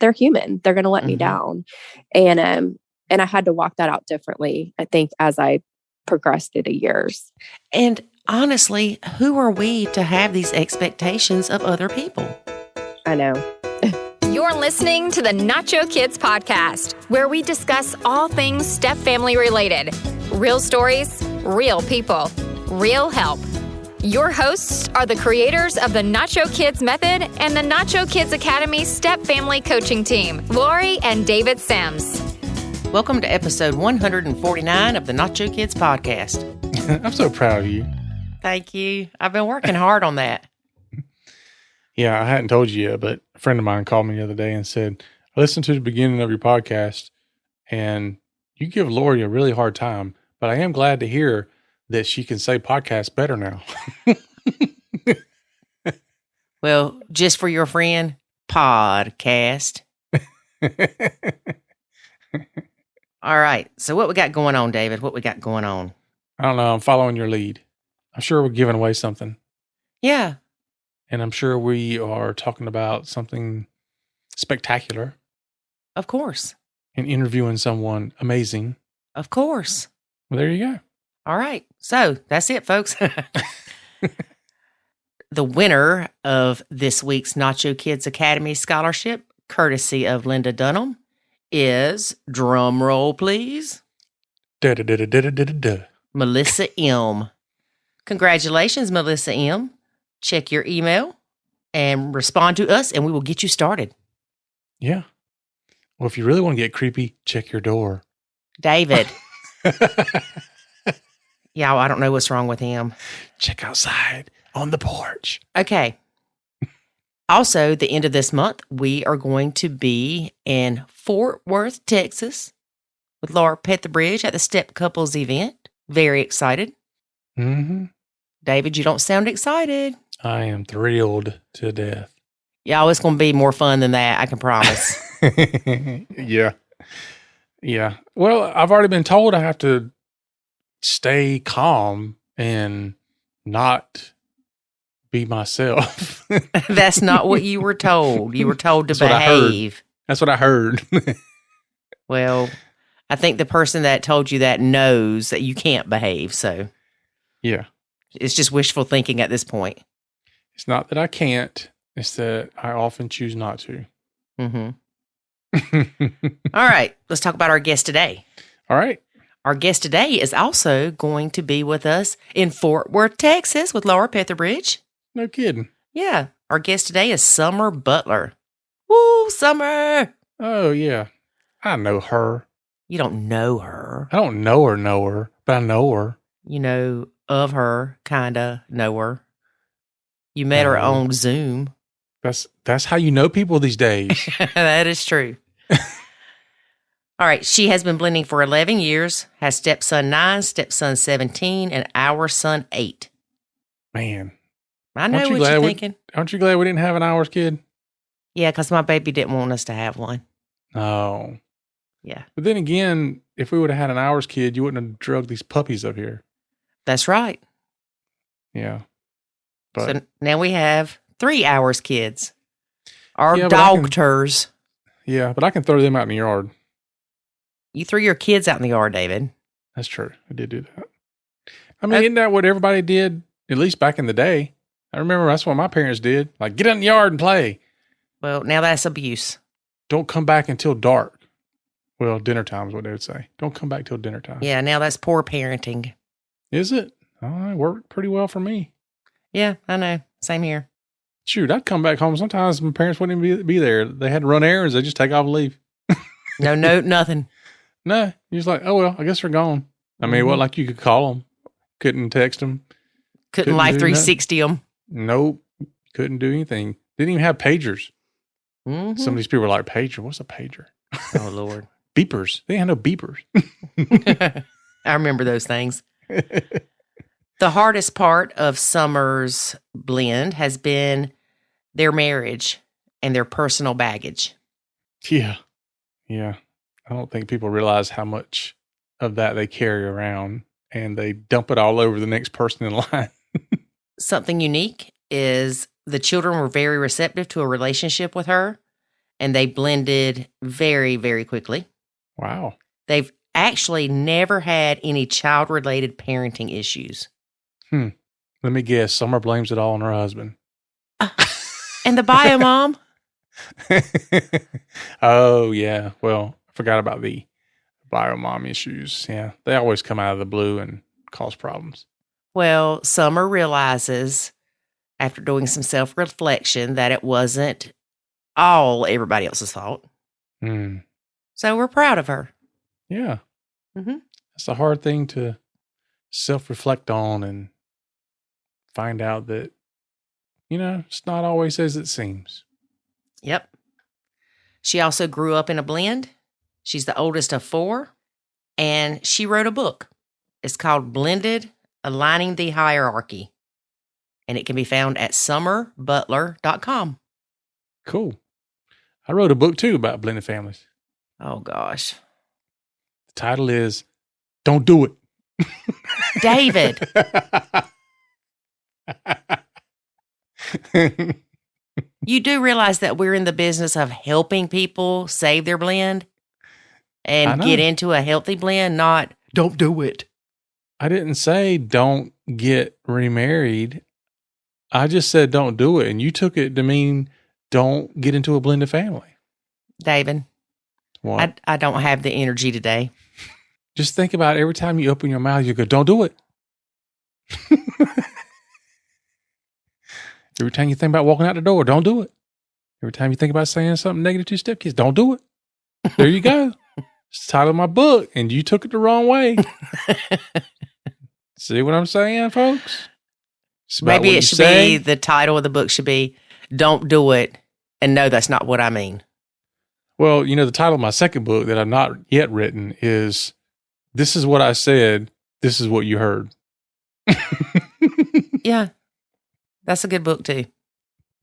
they're human. They're going to let me down. And I had to walk that out differently, I think, as I progressed through the years. And honestly, who are we to have these expectations of other people? I know. You're listening to the Nacho Kids Podcast, where we discuss all things step family related. Real stories, real people, real help. Your hosts are the creators of the Nacho Kids Method and the Nacho Kids Academy Step Family Coaching Team, Lori and David Sims. Welcome to episode 149 of the Nacho Kids Podcast. I'm so proud of you. Thank you. I've been working hard on that. Yeah, I hadn't told you yet, but a friend of mine called me the other day and said, I listened to the beginning of your podcast and you give Lori a really hard time, but I am glad to hear that she can say podcast better now. Well, just for your friend, podcast. All right. So what we got going on, David? What we got going on? I don't know. I'm following your lead. I'm sure we're giving away something. Yeah. And I'm sure we are talking about something spectacular. Of course. And interviewing someone amazing. Of course. Well, there you go. All right. So that's it, folks. The winner of this week's Nacho Kids Academy Scholarship, courtesy of Linda Dunham, is, drum roll please, Melissa M. Congratulations, Melissa M. Check your email and respond to us, and we will get you started. Yeah. Well, if you really want to get creepy, check your door. David. Yeah, I don't know what's wrong with him. Check outside on the porch. Okay. Also, the end of this month, we are going to be in Fort Worth, Texas, with Laura Petherbridge at the Step Couples event. Very excited. Mm-hmm. David, you don't sound excited. I am thrilled to death. Yeah, it's going to be more fun than that, I can promise. Yeah. Yeah. Well, I've already been told I have to stay calm and not be myself. That's not what you were told. You were told to behave. That's what I heard. Well, I think the person that told you that knows that you can't behave, so. Yeah. It's just wishful thinking at this point. It's not that I can't. It's that I often choose not to. Mm-hmm. All right. Let's talk about our guest today. All right. Our guest today is also going to be with us in Fort Worth, Texas with Laura Petherbridge. No kidding. Yeah. Our guest today is Summer Butler. Woo, Summer. Oh, yeah. I know her. You don't know her. I don't know her, but I know her. You know of her, kind of know her. You met her on Zoom. That's how you know people these days. That is true. All right. She has been blending for 11 years, has stepson 9, stepson 17, and our son 8. Man. I know what you're thinking. Aren't you glad we didn't have an hours kid? Yeah, because my baby didn't want us to have one. Oh. Yeah. But then again, if we would have had an hours kid, you wouldn't have drugged these puppies up here. That's right. Yeah. But, so now we have 3 hours kids. Our yeah, doctors. Yeah, but I can throw them out in the yard. You threw your kids out in the yard, David. That's true. I did do that. I mean, isn't that what everybody did, at least back in the day? I remember that's what my parents did. Like, get out in the yard and play. Well, now that's abuse. Don't come back until dark. Well, dinner time is what they would say. Don't come back till dinner time. Yeah, now that's poor parenting. Is it? Oh, it worked pretty well for me. Yeah, I know. Same here. Shoot, I'd come back home. Sometimes my parents wouldn't even be there. They had to run errands. They just take off and leave. No note, nothing. No, you're just like, oh, well, I guess they're gone. I mean, what, like you could call them. Couldn't text them. Couldn't Life 360 them. Nope. Couldn't do anything. Didn't even have pagers. Mm-hmm. Some of these people were like, pager? What's a pager? Oh, Lord. Beepers. They had no beepers. I remember those things. The hardest part of Summer's blend has been their marriage and their personal baggage. Yeah. Yeah. I don't think people realize how much of that they carry around, and they dump it all over the next person in line. Something unique is the children were very receptive to a relationship with her, and they blended very, very quickly. Wow. They've actually never had any child-related parenting issues. Let me guess. Summer blames it all on her husband. And the bio mom? Oh, yeah. Well, I forgot about the bio mom issues. Yeah. They always come out of the blue and cause problems. Well, Summer realizes after doing some self-reflection that it wasn't all everybody else's fault. So we're proud of her. Yeah. It's a hard thing to self-reflect on and find out that, it's not always as it seems. Yep. She also grew up in a blend. She's the oldest of 4, and she wrote a book. It's called Blended, Aligning the Hierarchy, and it can be found at summerbutler.com. Cool. I wrote a book, too, about blended families. Oh, gosh. The title is Don't Do It. David. You do realize that we're in the business of helping people save their blend and get into a healthy blend, not don't do it. I didn't say don't get remarried. I just said don't do it. And you took it to mean don't get into a blended family. David, What? I don't have the energy today. Just think about it. Every time you open your mouth, you go, don't do it. Every time you think about walking out the door, don't do it. Every time you think about saying something negative to your stepkids, don't do it. There you go. It's the title of my book, and you took it the wrong way. See what I'm saying, folks? Maybe it should be, the title of the book should be, Don't Do It, and no, that's not what I mean. Well, the title of my second book that I've not yet written is, This Is What I Said, This Is What You Heard. Yeah. That's a good book, too.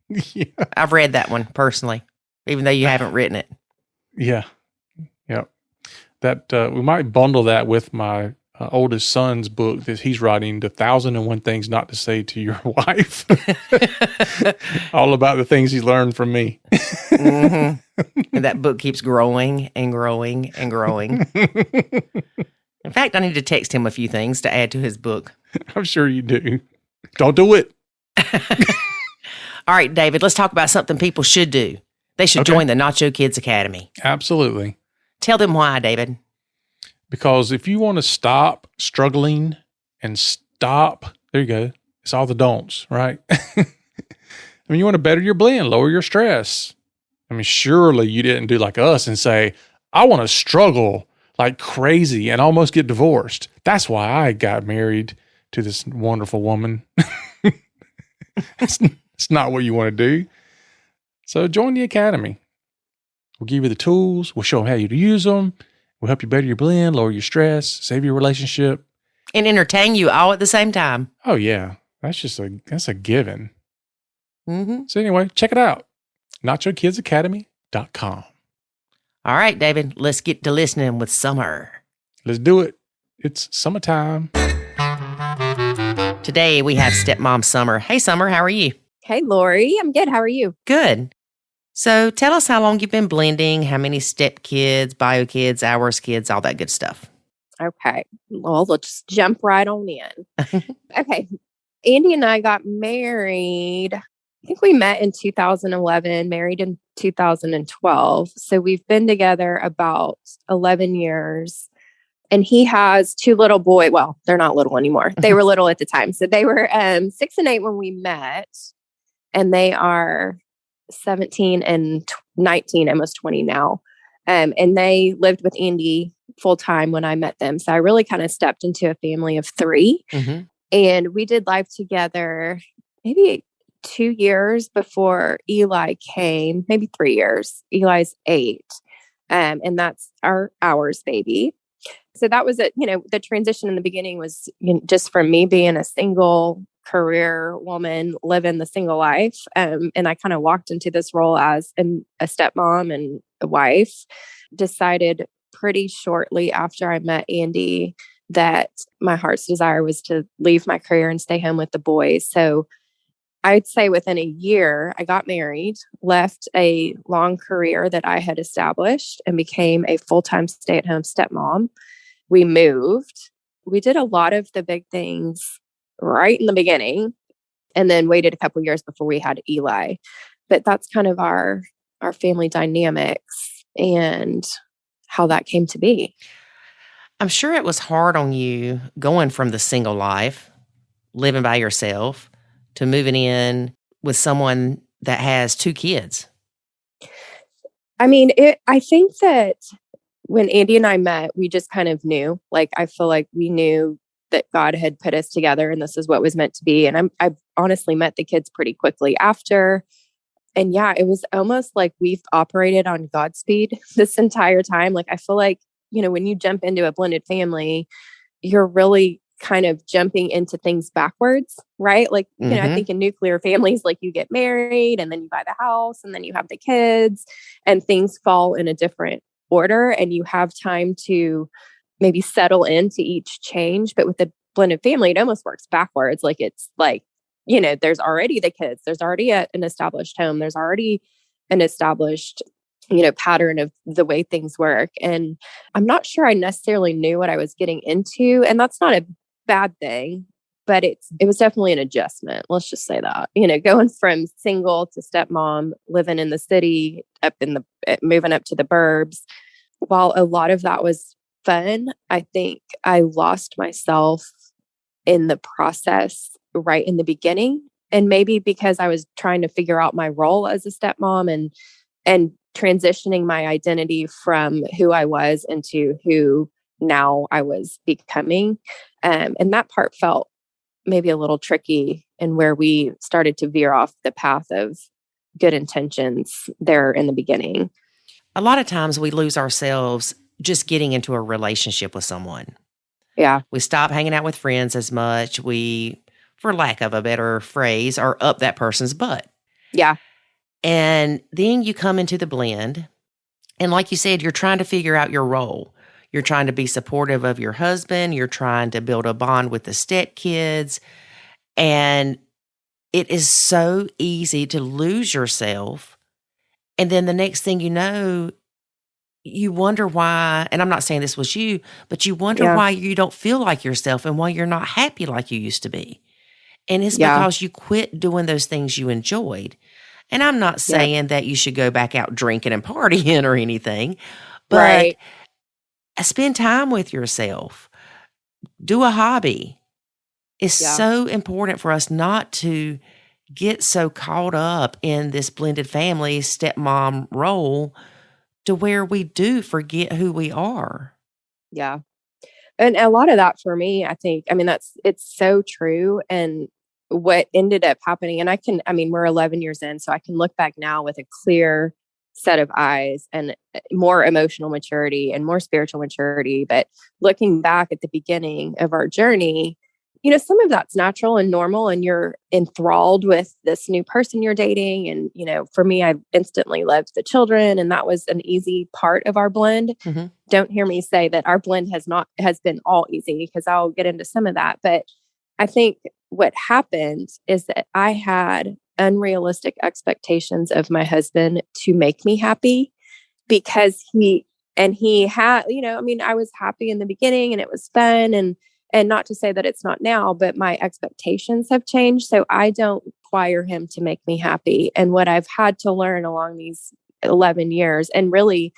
Yeah. I've read that one personally, even though you haven't written it. Yeah. Yep. That we might bundle that with my oldest son's book that he's writing, The 1,001 Things Not to Say to Your Wife. All about the things he's learned from me. And that book keeps growing and growing and growing. In fact, I need to text him a few things to add to his book. I'm sure you do. Don't do it. All right, David, let's talk about something people should do. They should join the Nacho Kids Academy. Absolutely. Tell them why, David. Because if you want to stop struggling and stop, there you go. It's all the don'ts, right? I mean, you want to better your blend, lower your stress. I mean, surely you didn't do like us and say, I want to struggle like crazy and almost get divorced. That's why I got married to this wonderful woman. It's not what you want to do. So join the academy. We'll give you the tools. We'll show them how you to use them. We'll help you better your blend, lower your stress, save your relationship. And entertain you all at the same time. Oh, yeah. That's a given. Mm-hmm. So anyway, check it out. NachoKidsAcademy.com. All right, David, let's get to listening with Summer. Let's do it. It's summertime. Today we have stepmom Summer. Hey, Summer, how are you? Hey, Lori. I'm good. How are you? Good. So tell us how long you've been blending, how many step kids, bio kids, ours kids, all that good stuff. Okay. Well, let's jump right on in. Okay. Andy and I got married. I think we met in 2011, married in 2012. So we've been together about 11 years. And he has 2 little boys. Well, they're not little anymore. They were little at the time. So they were 6 and 8 when we met. And they are 17 and 19, almost 20 now. And they lived with Andy full time when I met them. So I really kind of stepped into a family of 3. Mm-hmm. And we did life together maybe 2 years before Eli came, maybe 3 years. Eli's 8. And that's ours baby. So that was it. The transition in the beginning was just from me being a single career woman, living the single life. And I kind of walked into this role as a stepmom and a wife. Decided pretty shortly after I met Andy that my heart's desire was to leave my career and stay home with the boys. So I'd say within a year, I got married, left a long career that I had established, and became a full-time stay-at-home stepmom. We moved. We did a lot of the big things right in the beginning, and then waited a couple years before we had Eli. But that's kind of our family dynamics and how that came to be. I'm sure it was hard on you going from the single life, living by yourself, to moving in with someone that has 2 kids. I mean, I think that when Andy and I met, we just kind of knew. Like, I feel like we knew that God had put us together and this is what was meant to be. And I honestly met the kids pretty quickly after. And yeah, it was almost like we've operated on Godspeed this entire time. Like, I feel like, when you jump into a blended family, you're really kind of jumping into things backwards, right? Like, I think in nuclear families, like you get married and then you buy the house and then you have the kids and things fall in a different order and you have time to maybe settle into each change. But with the blended family, it almost works backwards. Like, it's like, there's already the kids, there's already an established home, there's already an established pattern of the way things work. And I'm not sure I necessarily knew what I was getting into. And that's not a bad thing, but it was definitely an adjustment. Let's just say that, going from single to stepmom, living in the city, moving up to the burbs. While a lot of that was fun, I think I lost myself in the process right in the beginning. And maybe because I was trying to figure out my role as a stepmom and transitioning my identity from who I was into who now I was becoming. And that part felt maybe a little tricky, and where we started to veer off the path of good intentions there in the beginning. A lot of times we lose ourselves just getting into a relationship with someone. Yeah. We stop hanging out with friends as much. We, for lack of a better phrase, are up that person's butt. Yeah. And then you come into the blend. And like you said, you're trying to figure out your role. You're trying to be supportive of your husband. You're trying to build a bond with the stepkids. And it is so easy to lose yourself. And then the next thing you know, you wonder why, and I'm not saying this was you, but you wonder why you don't feel like yourself and why you're not happy like you used to be. And it's because you quit doing those things you enjoyed. And I'm not saying that you should go back out drinking and partying or anything, but spend time with yourself. Do a hobby. It's so important for us not to get so caught up in this blended family stepmom role to where we do forget who we are. Yeah. And a lot of that for me, I think, it's so true. And what ended up happening, and we're 11 years in, so I can look back now with a clear set of eyes and more emotional maturity and more spiritual maturity. But looking back at the beginning of our journey, some of that's natural and normal, and you're enthralled with this new person you're dating. And, for me, I instantly loved the children, and that was an easy part of our blend. Mm-hmm. Don't hear me say that our blend has been all easy, because I'll get into some of that. But I think what happened is that I had unrealistic expectations of my husband to make me happy, because he had, I was happy in the beginning and it was fun, and not to say that it's not now, but my expectations have changed. So I don't require him to make me happy. And what I've had to learn along these 11 years, and really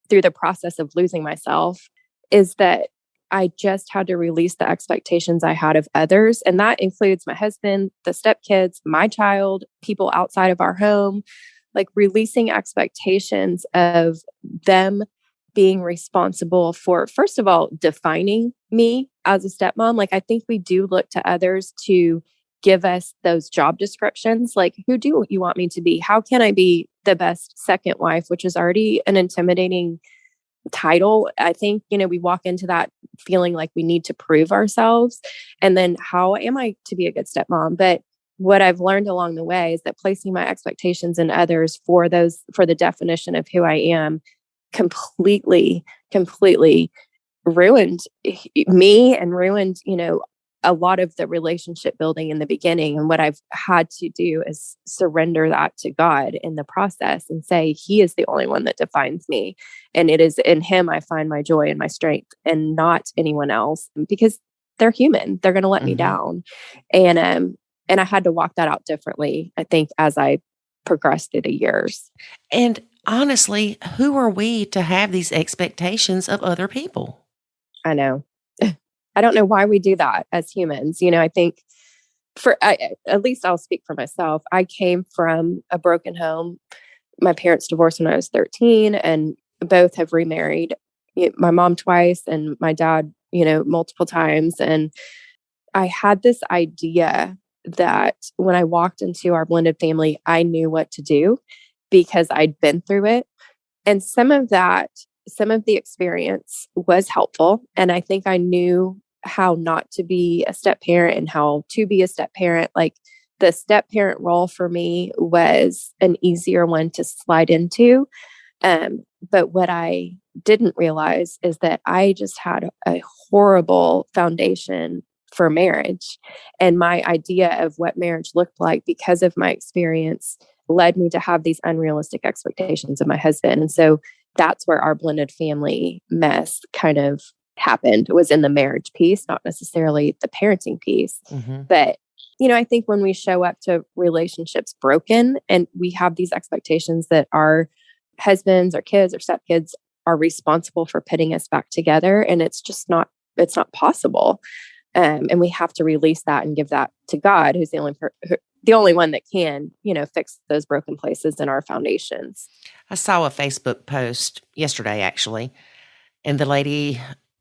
through the process of losing myself, is that I just had to release the expectations I had of others. And that includes my husband, the stepkids, my child, people outside of our home, like releasing expectations of them being responsible for, first of all, defining me as a stepmom. Like, I think we do look to others to give us those job descriptions. Like, who do you want me to be? How can I be the best second wife, which is already an intimidating title. I think, we walk into that feeling like we need to prove ourselves. And then how am I to be a good stepmom? But what I've learned along the way is that placing my expectations in others for the definition of who I am completely ruined me and ruined, a lot of the relationship building in the beginning. And what I've had to do is surrender that to God in the process and say, He is the only one that defines me. And it is in Him I find my joy and my strength, and not anyone else, because they're human. They're going to let me down. And I had to walk that out differently, I think, as I progressed through the years. And honestly, who are we to have these expectations of other people? I know. I don't know why we do that as humans. I think at least I'll speak for myself. I came from a broken home. My parents divorced when I was 13, and both have remarried. My mom twice and my dad, multiple times. And I had this idea that when I walked into our blended family, I knew what to do because I'd been through it. And some of the experience was helpful. And I think I knew how not to be a step parent and how to be a step parent. Like, the step parent role for me was an easier one to slide into. But what I didn't realize is that I just had a horrible foundation for marriage. And my idea of what marriage looked like, because of my experience, led me to have these unrealistic expectations of my husband. And so that's where our blended family mess kind of happened, was in the marriage piece, not necessarily the parenting piece. But, I think when we show up to relationships broken and we have these expectations that our husbands or kids or stepkids are responsible for putting us back together, and it's not possible. And we have to release that and give that to God, who's the only one that can, fix those broken places in our foundations. I saw a Facebook post yesterday, actually, and the lady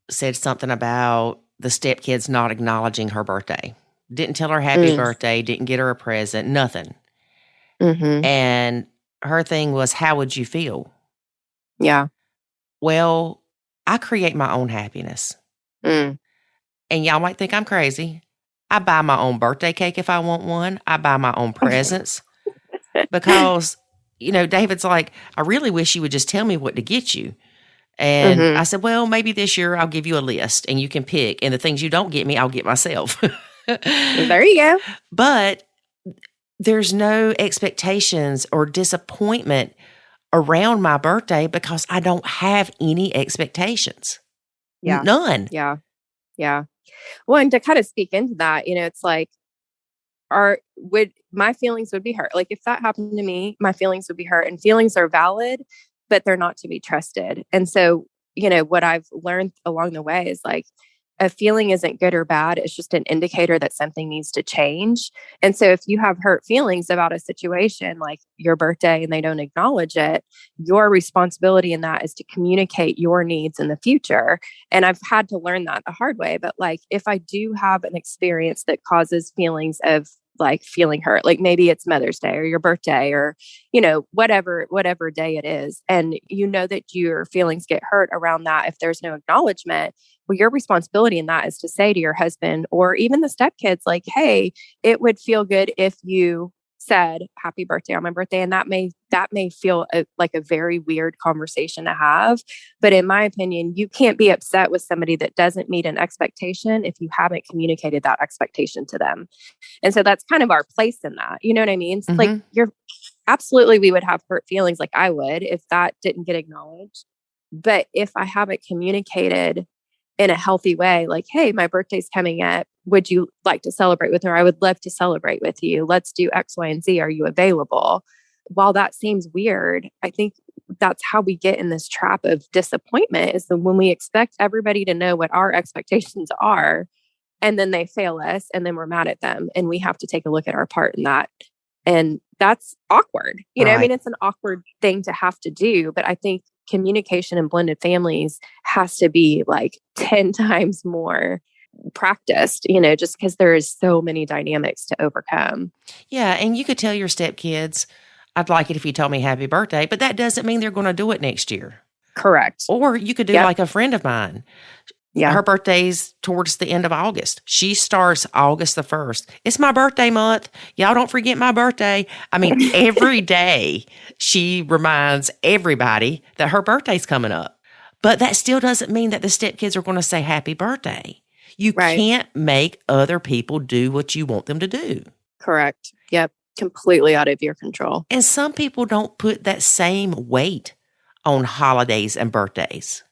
said something about the stepkids not acknowledging her birthday. Didn't tell her happy birthday, didn't get her a present, nothing. And her thing was, how would you feel? Yeah. Well, I create my own happiness. And y'all might think I'm crazy. I buy my own birthday cake if I want one. I buy my own presents because, David's like, I really wish you would just tell me what to get you. And I said, well, maybe this year I'll give you a list and you can pick. And the things you don't get me, I'll get myself. There you go. But there's no expectations or disappointment around my birthday because I don't have any expectations. Yeah. None. Yeah. Yeah. Well, and to kind of speak into that, it's like, my feelings would be hurt. Like, if that happened to me, my feelings would be hurt, and feelings are valid, but they're not to be trusted. And so, what I've learned along the way is, like, a feeling isn't good or bad. It's just an indicator that something needs to change. And so if you have hurt feelings about a situation like your birthday and they don't acknowledge it, your responsibility in that is to communicate your needs in the future. And I've had to learn that the hard way. But, like, if I do have an experience that causes feelings of, like, feeling hurt, like maybe it's Mother's Day or your birthday or, whatever day it is, and that your feelings get hurt around that, if there's no acknowledgement, well, your responsibility in that is to say to your husband or even the stepkids, like, hey, it would feel good if you said happy birthday on my birthday. And that may feel like a very weird conversation to have. But in my opinion, you can't be upset with somebody that doesn't meet an expectation if you haven't communicated that expectation to them. And so that's kind of our place in that. You know what I mean? Like, absolutely, we would have hurt feelings, like I would, if that didn't get acknowledged. But if I haven't communicated in a healthy way, like, hey, my birthday's coming up. Would you like to celebrate with her? I would love to celebrate with you. Let's do X, Y, and Z. Are you available? While that seems weird, I think that's how we get in this trap of disappointment, is that when we expect everybody to know what our expectations are, and then they fail us, and then we're mad at them, and we have to take a look at our part in that. And that's awkward. I mean, it's an awkward thing to have to do, but I think communication in blended families has to be like 10 times more practiced, just because there is so many dynamics to overcome. Yeah. And you could tell your stepkids, I'd like it if you told me happy birthday, but that doesn't mean they're going to do it next year. Correct. Or you could do like a friend of mine. Yeah. Her birthday's towards the end of August. She starts August the 1st. It's my birthday month. Y'all don't forget my birthday. I mean, every day she reminds everybody that her birthday's coming up. But that still doesn't mean that the stepkids are going to say happy birthday. You Right. can't make other people do what you want them to do. Correct. Yep. Completely out of your control. And some people don't put that same weight on holidays and birthdays.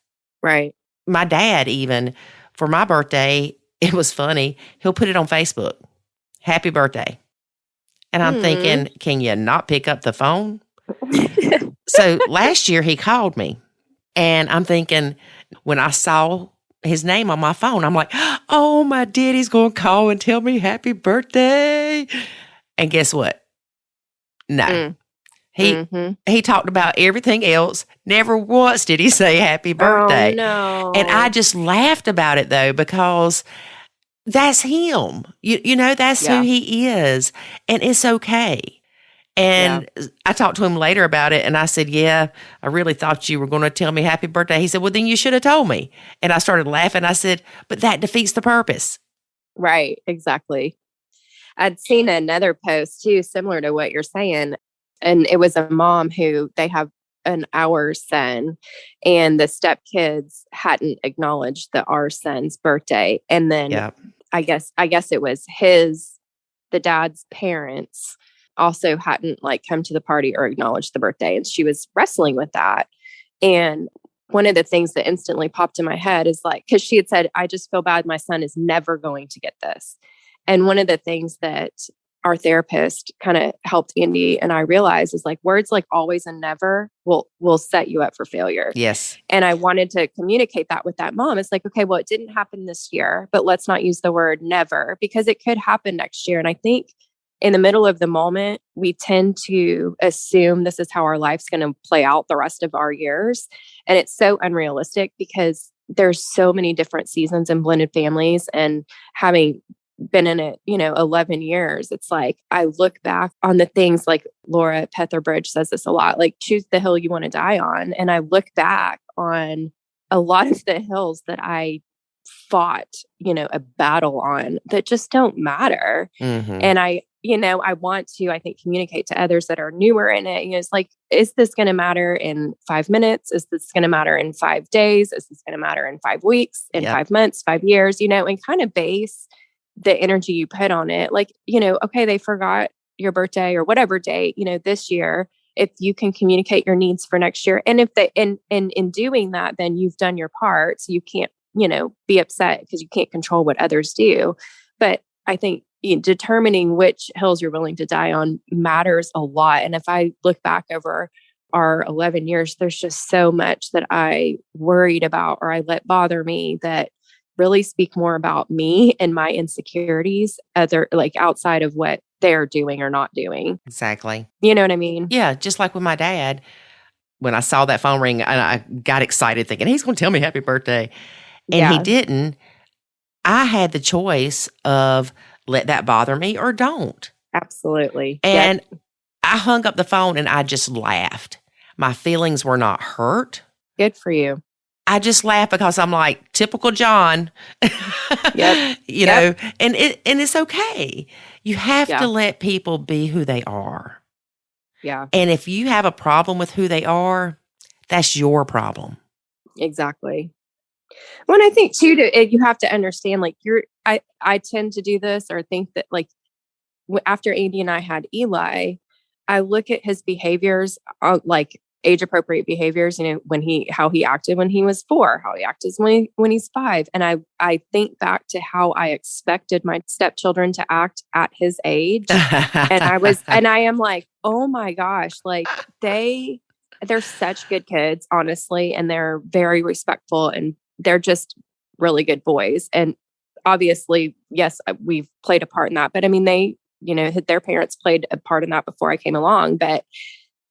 Right. My dad, even for my birthday, it was funny. He'll put it on Facebook. Happy birthday. And I'm thinking, can you not pick up the phone? So last year he called me, and I'm thinking, when I saw his name on my phone, I'm like, oh, my daddy's going to call and tell me happy birthday. And guess what? No. He talked about everything else. Never once did he say happy birthday. Oh, no. And I just laughed about it, though, because that's him. You know, that's who he is. And it's okay. And I talked to him later about it, and I said, yeah, I really thought you were going to tell me happy birthday. He said, well, then you should have told me. And I started laughing. I said, but that defeats the purpose. Right. Exactly. I'd seen another post, too, similar to what you're saying. And it was a mom who they have our son, and the stepkids hadn't acknowledged our son's birthday. And then I guess it was the dad's parents also hadn't come to the party or acknowledged the birthday. And she was wrestling with that. And one of the things that instantly popped in my head is because she had said, I just feel bad. My son is never going to get this. And one of the things that our therapist kind of helped Andy and I realize is words like always and never will set you up for failure. Yes. And I wanted to communicate that with that mom. It's okay, well, it didn't happen this year, but let's not use the word never, because it could happen next year. And I think in the middle of the moment, we tend to assume this is how our life's going to play out the rest of our years. And it's so unrealistic because there's so many different seasons in blended families, and having been in it, 11 years, it's I look back on the things Laura Petherbridge says this a lot, choose the hill you want to die on. And I look back on a lot of the hills that I fought, a battle on that just don't matter. And I want to, I think, communicate to others that are newer in it. It's is this going to matter in 5 minutes? Is this going to matter in 5 days? Is this going to matter in 5 weeks, in 5 months, 5 years, and kind of base the energy you put on it. Okay, they forgot your birthday or whatever date, this year, if you can communicate your needs for next year. And if in doing that, then you've done your part. So you can't, be upset because you can't control what others do. But I think determining which hills you're willing to die on matters a lot. And if I look back over our 11 years, there's just so much that I worried about or I let bother me that really speak more about me and my insecurities, outside of what they're doing or not doing. Exactly. You know what I mean? Yeah. Just like with my dad, when I saw that phone ring, and I got excited thinking he's going to tell me happy birthday. And he didn't. I had the choice of let that bother me or don't. Absolutely. And I hung up the phone and I just laughed. My feelings were not hurt. Good for you. I just laugh because I'm typical John, you know, and it's okay. You have to let people be who they are. Yeah. And if you have a problem with who they are, that's your problem. Exactly. Well, and I think too, you have to understand, I tend to do this or think that after Andy and I had Eli, I look at his behaviors, age appropriate behaviors, how he acted when he was 4, how he acted when he's 5. And I think back to how I expected my stepchildren to act at his age. and I am oh my gosh, they're such good kids, honestly. And they're very respectful and they're just really good boys. And obviously, yes, we've played a part in that, but I mean, they, their parents played a part in that before I came along. But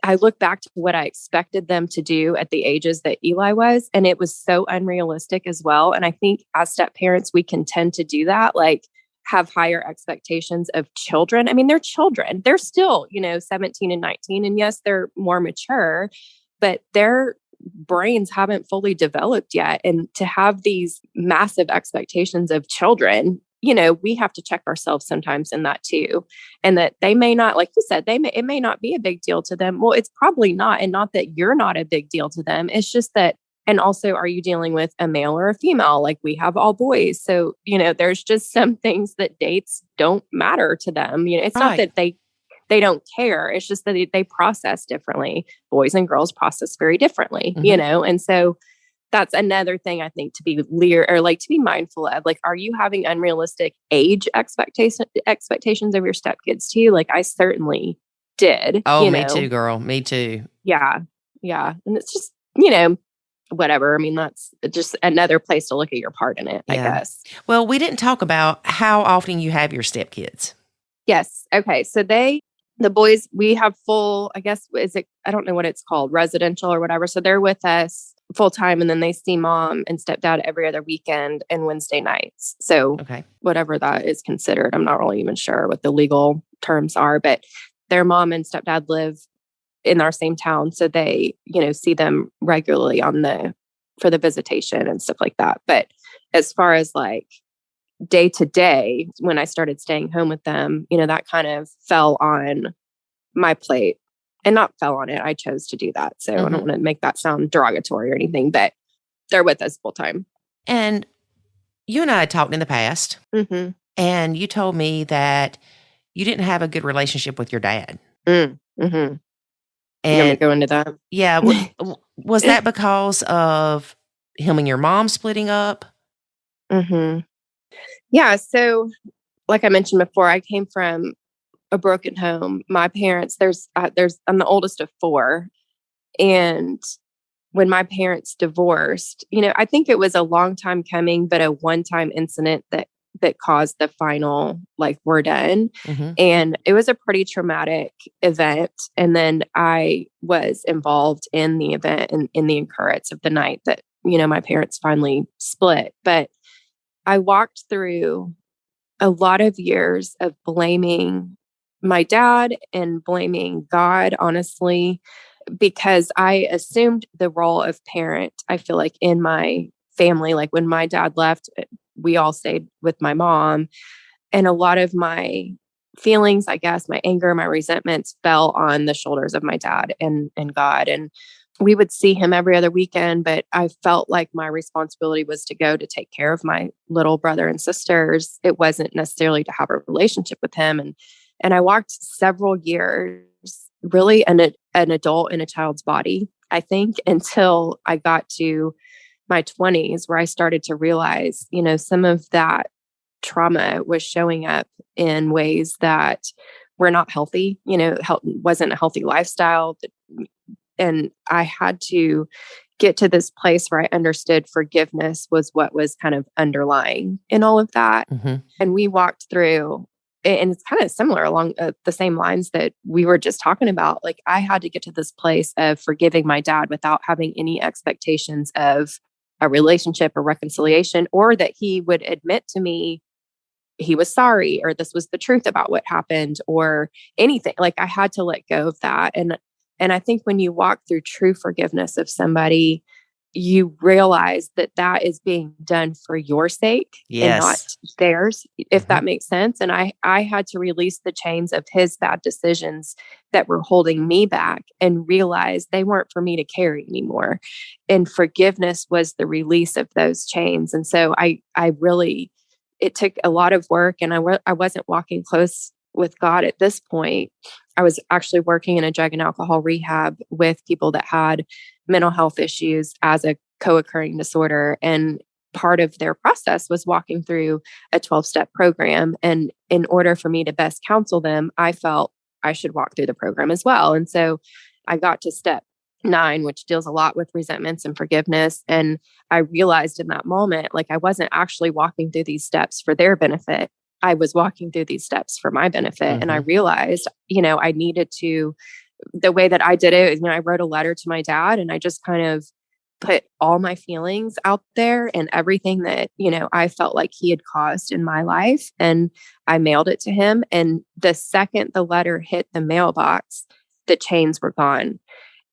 I look back to what I expected them to do at the ages that Eli was, and it was so unrealistic as well. And I think as step parents, we can tend to do that, have higher expectations of children. I mean, they're children. They're still, 17 and 19. And yes, they're more mature, but their brains haven't fully developed yet. And to have these massive expectations of children, we have to check ourselves sometimes in that too. And that they may not, like you said, it may not be a big deal to them. Well, it's probably not. And not that you're not a big deal to them. It's just that And also, are you dealing with a male or a female? Like we have all boys. So, there's just some things that dates don't matter to them. It's not Right. that they don't care. It's just that they process differently. Boys and girls process very differently, And so that's another thing I think to be to be mindful of. Like, are you having unrealistic age expectations of your stepkids too? Like I certainly did. Oh, me too, girl. Me too. Yeah. Yeah. And it's just, whatever. I mean, that's just another place to look at your part in it, I guess. Well, we didn't talk about how often you have your stepkids. Yes. Okay. So the boys, we have full, I guess, I don't know what it's called, residential or whatever. So they're with us full time, and then they see mom and stepdad every other weekend and Wednesday nights. So whatever that is considered, I'm not really even sure what the legal terms are, but their mom and stepdad live in our same town. So they, see them regularly for the visitation and stuff like that. But as far as like day to day, when I started staying home with them, that kind of fell on my plate, and not fell on it. I chose to do that. So I don't want to make that sound derogatory or anything, but they're with us full time. And you and I had talked in the past, and you told me that you didn't have a good relationship with your dad. Mm-hmm. And you want me to go into that? Yeah. Was that because of him and your mom splitting up? Yeah. So like I mentioned before, I came from a broken home. My parents, I'm the oldest of 4. And when my parents divorced, I think it was a long time coming, but a one-time incident that caused the final, like, we're done. And it was a pretty traumatic event. And then I was involved in the event and in the occurrence of the night that, my parents finally split. But I walked through a lot of years of blaming my dad and blaming God, honestly, because I assumed the role of parent. I feel like in my family, like when my dad left, we all stayed with my mom. And a lot of my feelings, I guess, my anger, my resentments fell on the shoulders of my dad and God. And we would see him every other weekend, but I felt like my responsibility was to go to take care of my little brother and sisters. It wasn't necessarily to have a relationship with him. And I walked several years, really an adult in a child's body, I think, until I got to my 20s, where I started to realize, some of that trauma was showing up in ways that were not healthy, wasn't a healthy lifestyle. And I had to get to this place where I understood forgiveness was what was kind of underlying in all of that. And we walked through, and it's kind of similar along the same lines that we were just talking about. Like, I had to get to this place of forgiving my dad without having any expectations of a relationship or reconciliation, or that he would admit to me he was sorry, or this was the truth about what happened, or anything. Like, I had to let go of that. And I think when you walk through true forgiveness of somebody, you realize that that is being done for your sake and not theirs, if that makes sense. And I had to release the chains of his bad decisions that were holding me back and realize they weren't for me to carry anymore. And forgiveness was the release of those chains. And so I really, it took a lot of work, and I wasn't walking close with God at this point. I was actually working in a drug and alcohol rehab with people that had mental health issues as a co-occurring disorder. And part of their process was walking through a 12-step program. And in order for me to best counsel them, I felt I should walk through the program as well. And so I got to step 9, which deals a lot with resentments and forgiveness. And I realized in that moment, like, I wasn't actually walking through these steps for their benefit. I was walking through these steps for my benefit. And I realized, I needed to, the way that I did it, I wrote a letter to my dad, and I just kind of put all my feelings out there and everything that, I felt like he had caused in my life. And I mailed it to him. And the second the letter hit the mailbox, the chains were gone.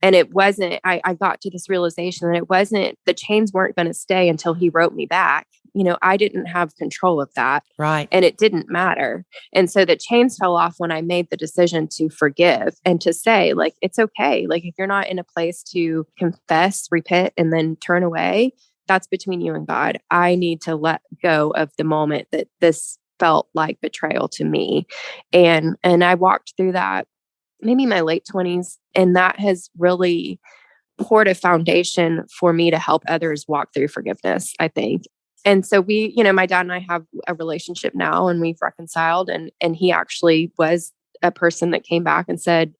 And it wasn't, I got to this realization that the chains weren't going to stay until he wrote me back. I didn't have control of that. Right. And it didn't matter. And so the chains fell off when I made the decision to forgive and to say, like, it's okay. Like, if you're not in a place to confess, repent, and then turn away, that's between you and God. I need to let go of the moment that this felt like betrayal to me. And I walked through that maybe my late 20s. And that has really poured a foundation for me to help others walk through forgiveness, I think. And so we, my dad and I have a relationship now, and we've reconciled, and he actually was a person that came back and said,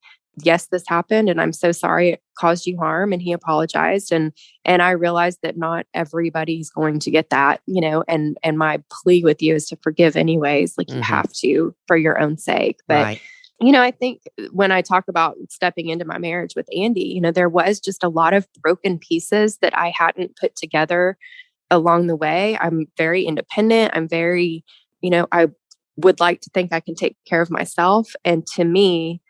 yes, this happened, and I'm so sorry it caused you harm. And he apologized. And I realized that not everybody's going to get that, and my plea with you is to forgive anyways. Like, you have to, for your own sake. But Right. I think when I talk about stepping into my marriage with Andy, there was just a lot of broken pieces that I hadn't put together along the way. I'm very independent. I'm very, I would like to think I can take care of myself. And to me,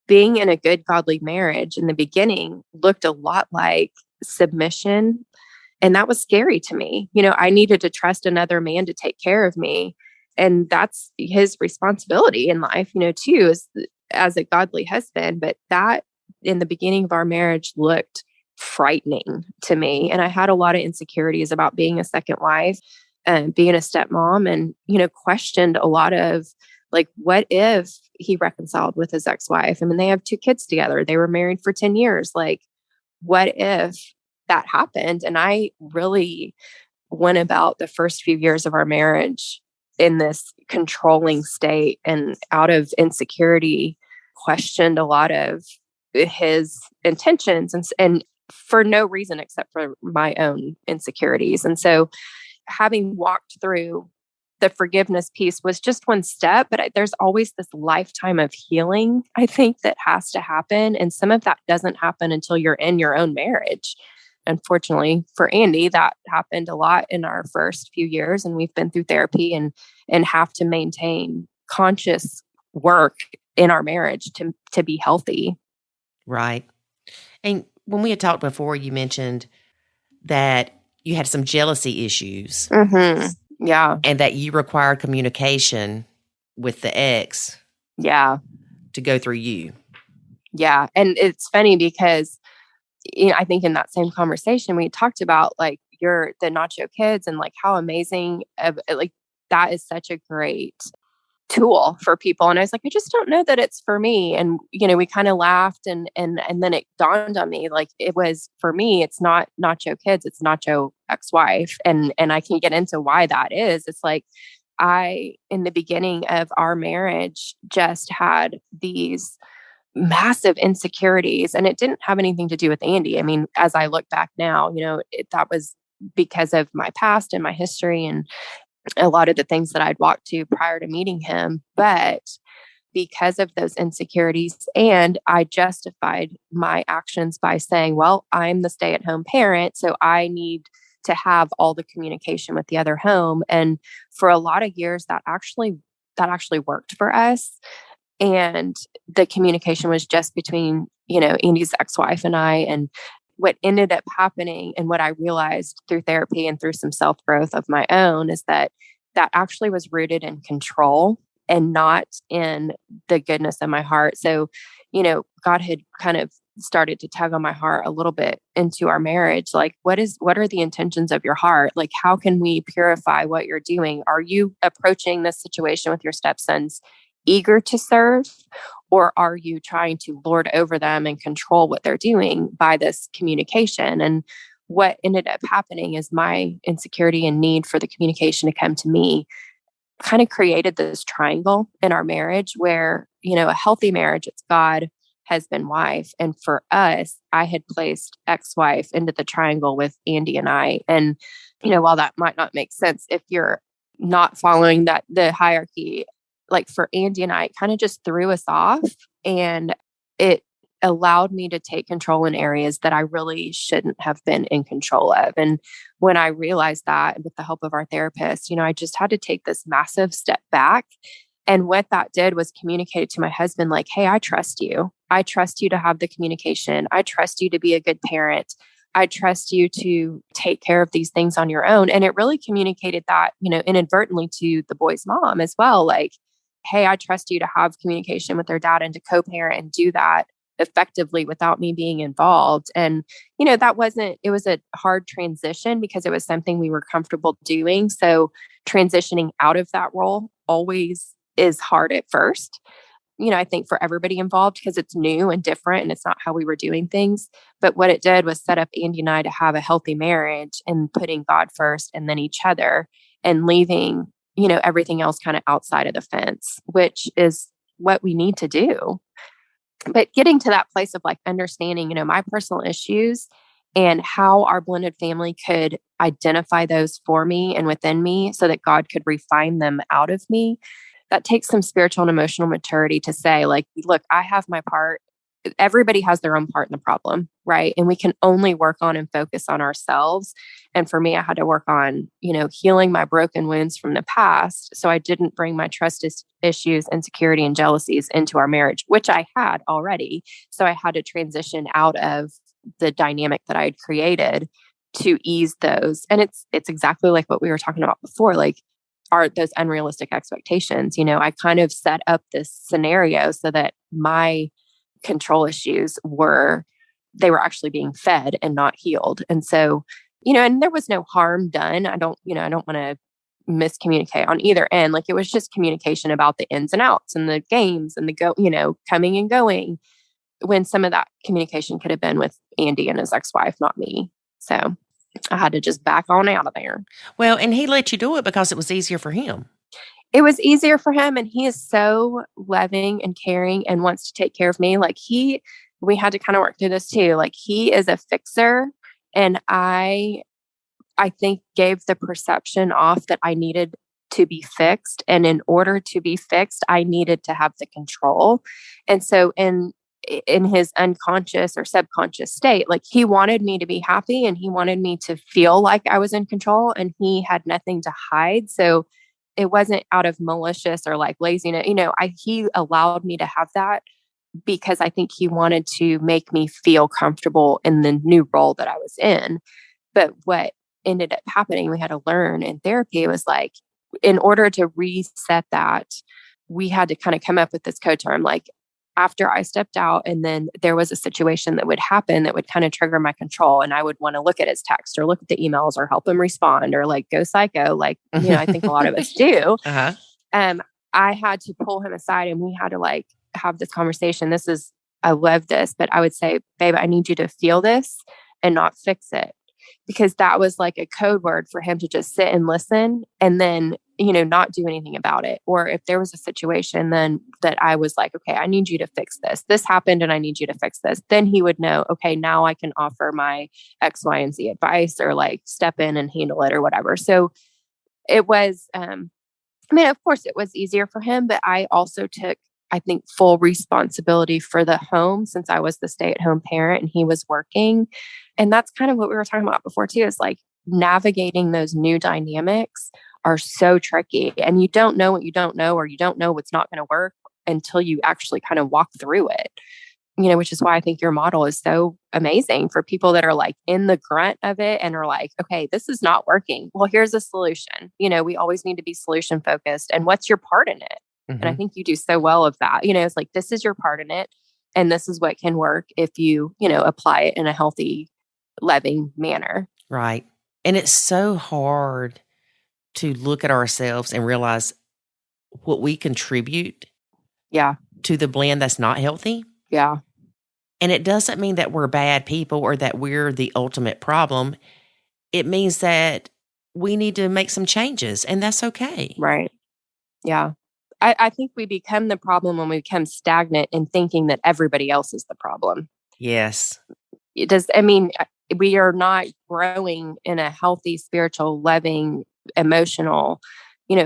being in a good, godly marriage in the beginning looked a lot like submission. And that was scary to me. I needed to trust another man to take care of me. And that's his responsibility in life, too, as a godly husband. But that in the beginning of our marriage looked frightening to me. And I had a lot of insecurities about being a second wife and being a stepmom, and, questioned a lot of, like, what if he reconciled with his ex-wife? I mean, they have 2 kids together. They were married for 10 years. Like, what if that happened? And I really went about the first few years of our marriage in this controlling state, and out of insecurity, questioned a lot of his intentions, and for no reason except for my own insecurities. And so having walked through the forgiveness piece was just one step, but there's always this lifetime of healing, I think, that has to happen. And some of that doesn't happen until you're in your own marriage. Unfortunately for Andy, that happened a lot in our first few years, and we've been through therapy and have to maintain conscious work in our marriage to be healthy. Right. And when we had talked before, you mentioned that you had some jealousy issues. Mm-hmm. Yeah. And that you required communication with the ex. Yeah. To go through you. Yeah. And it's funny because I think in that same conversation, we talked about like the Nacho Kids, and like how amazing like that is such a great tool for people. And I was like, I just don't know that it's for me. And, we kind of laughed, and then it dawned on me, like, it was for me, it's not Nacho Kids, it's Nacho ex-wife. And I can get into why that is. It's like, in the beginning of our marriage, just had these massive insecurities, and it didn't have anything to do with Andy. I mean, as I look back now, that was because of my past and my history and a lot of the things that I'd walked to prior to meeting him. But because of those insecurities, and I justified my actions by saying, well, I'm the stay-at-home parent, so I need to have all the communication with the other home. And for a lot of years, that actually worked for us. And the communication was just between, Andy's ex-wife and I. And what ended up happening, and what I realized through therapy and through some self-growth of my own, is that actually was rooted in control and not in the goodness of my heart. So, God had kind of started to tug on my heart a little bit into our marriage. Like, what are the intentions of your heart? Like, how can we purify what you're doing? Are you approaching this situation with your stepsons eager to serve, or are you trying to lord over them and control what they're doing by this communication? And what ended up happening is my insecurity and need for the communication to come to me kind of created this triangle in our marriage where, a healthy marriage, it's God, husband, wife. And for us, I had placed ex-wife into the triangle with Andy and I. And, while that might not make sense if you're not following the hierarchy, like for Andy and I, it kind of just threw us off, and it allowed me to take control in areas that I really shouldn't have been in control of. And when I realized that, with the help of our therapist, I just had to take this massive step back. And what that did was communicate to my husband, like, hey, I trust you. I trust you to have the communication. I trust you to be a good parent. I trust you to take care of these things on your own. And it really communicated that, inadvertently to the boy's mom as well. Like, hey, I trust you to have communication with their dad and to co-parent and do that effectively without me being involved. And, it was a hard transition because it was something we were comfortable doing. So transitioning out of that role always is hard at first. I think for everybody involved because it's new and different and it's not how we were doing things. But what it did was set up Andy and I to have a healthy marriage and putting God first and then each other and leaving, everything else kind of outside of the fence, which is what we need to do. But getting to that place of like understanding, my personal issues and how our blended family could identify those for me and within me so that God could refine them out of me. That takes some spiritual and emotional maturity to say, like, look, I have my part. Everybody has their own part in the problem, right? And we can only work on and focus on ourselves. And for me, I had to work on, healing my broken wounds from the past. So I didn't bring my trust issues, insecurity, and jealousies into our marriage, which I had already. So I had to transition out of the dynamic that I had created to ease those. And it's exactly like what we were talking about before, like, are those unrealistic expectations. I kind of set up this scenario so that my control issues were actually being fed and not healed. And so, and there was no harm done. I don't want to miscommunicate on either end. Like, it was just communication about the ins and outs and the games and the coming and going, when some of that communication could have been with Andy and his ex-wife, not me. So I had to just back on out of there. Well, and he let you do it because it was easier for him. It was easier for him. And he is so loving and caring and wants to take care of me. Like, we had to kind of work through this too. Like, he is a fixer. And I think gave the perception off that I needed to be fixed. And in order to be fixed, I needed to have the control. And so in his unconscious or subconscious state, like, he wanted me to be happy and he wanted me to feel like I was in control, and he had nothing to hide. So it wasn't out of malicious or like laziness. He allowed me to have that because I think he wanted to make me feel comfortable in the new role that I was in. But what ended up happening, we had to learn in therapy, was like, in order to reset that, we had to kind of come up with this code term, like, after I stepped out and then there was a situation that would happen that would kind of trigger my control, and I would want to look at his text or look at the emails or help him respond or like go psycho, like, I think a lot of us do. Uh-huh. I had to pull him aside and we had to like have this conversation. I love this, but I would say, babe, I need you to feel this and not fix it, because that was like a code word for him to just sit and listen and then, not do anything about it. Or if there was a situation then that I was like, okay, I need you to fix this. This happened and I need you to fix this. Then he would know, okay, now I can offer my X, Y, and Z advice or like step in and handle it or whatever. So it was, of course it was easier for him, but I also took, I think, full responsibility for the home since I was the stay-at-home parent and he was working. And that's kind of what we were talking about before too, is like navigating those new dynamics are so tricky, and you don't know what you don't know, or you don't know what's not going to work until you actually kind of walk through it, which is why I think your model is so amazing for people that are like in the grunt of it and are like, okay, this is not working. Well, here's a solution. We always need to be solution focused. And what's your part in it? Mm-hmm. And I think you do so well of that. It's like, this is your part in it. And this is what can work if you, apply it in a healthy, loving manner. Right. And it's so hard to look at ourselves and realize what we contribute to the blend that's not healthy. Yeah. And it doesn't mean that we're bad people or that we're the ultimate problem. It means that we need to make some changes, and that's okay. Right. Yeah. I think we become the problem when we become stagnant in thinking that everybody else is the problem. Yes. We are not growing in a healthy, spiritual, loving, emotional,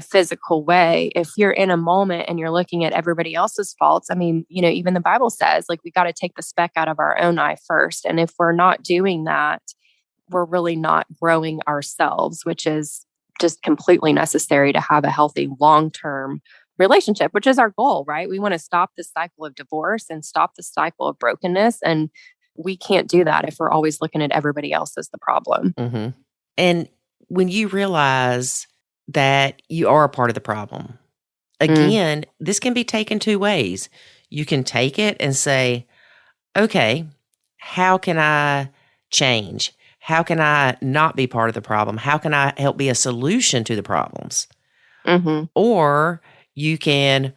physical way if you're in a moment and you're looking at everybody else's faults. Even the Bible says, like, we got to take the speck out of our own eye first. And if we're not doing that, we're really not growing ourselves, which is just completely necessary to have a healthy long-term relationship, which is our goal, right? We want to stop the cycle of divorce and stop the cycle of brokenness and we can't do that if we're always looking at everybody else as the problem. Mm-hmm. And when you realize that you are a part of the problem, again, this can be taken two ways. You can take it and say, okay, how can I change? How can I not be part of the problem? How can I help be a solution to the problems? Mm-hmm. Or you can,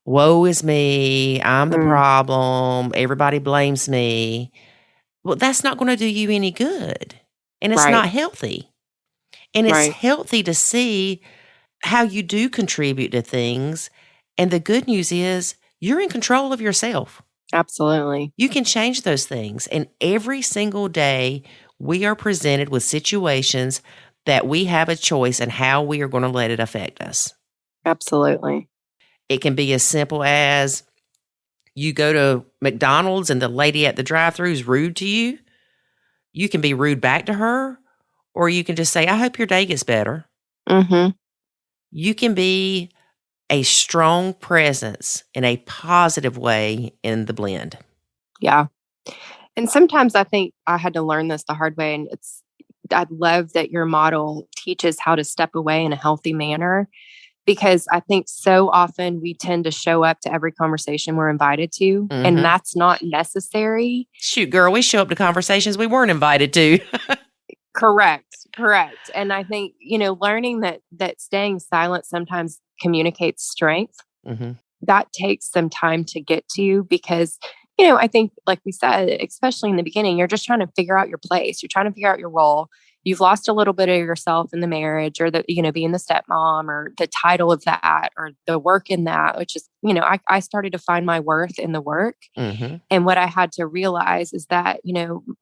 woe is me, I'm the problem, everybody blames me. Well, that's not going to do you any good. And it's not healthy. And it's healthy to see how you do contribute to things. And the good news is you're in control of yourself. Absolutely. You can change those things. And every single day, we are presented with situations that we have a choice in how we are going to let it affect us. Absolutely. It can be as simple as you go to McDonald's and the lady at the drive-thru is rude to you. You can be rude back to her, or you can just say, I hope your day gets better. Mm-hmm. You can be a strong presence in a positive way in the blend. Yeah. And sometimes I think I had to learn this the hard way. And I love that your model teaches how to step away in a healthy manner, because I think so often we tend to show up to every conversation we're invited to, and that's not necessary. Shoot, girl, we show up to conversations we weren't invited to. Correct. And I think, learning that staying silent sometimes communicates strength. That takes some time to get to, because, I think, like we said, especially in the beginning, you're just trying to figure out your place. You're trying to figure out your role. You've lost a little bit of yourself in the marriage, or being the stepmom, or the title of that, or the work in that, which is, I started to find my worth in the work. And what I had to realize is that,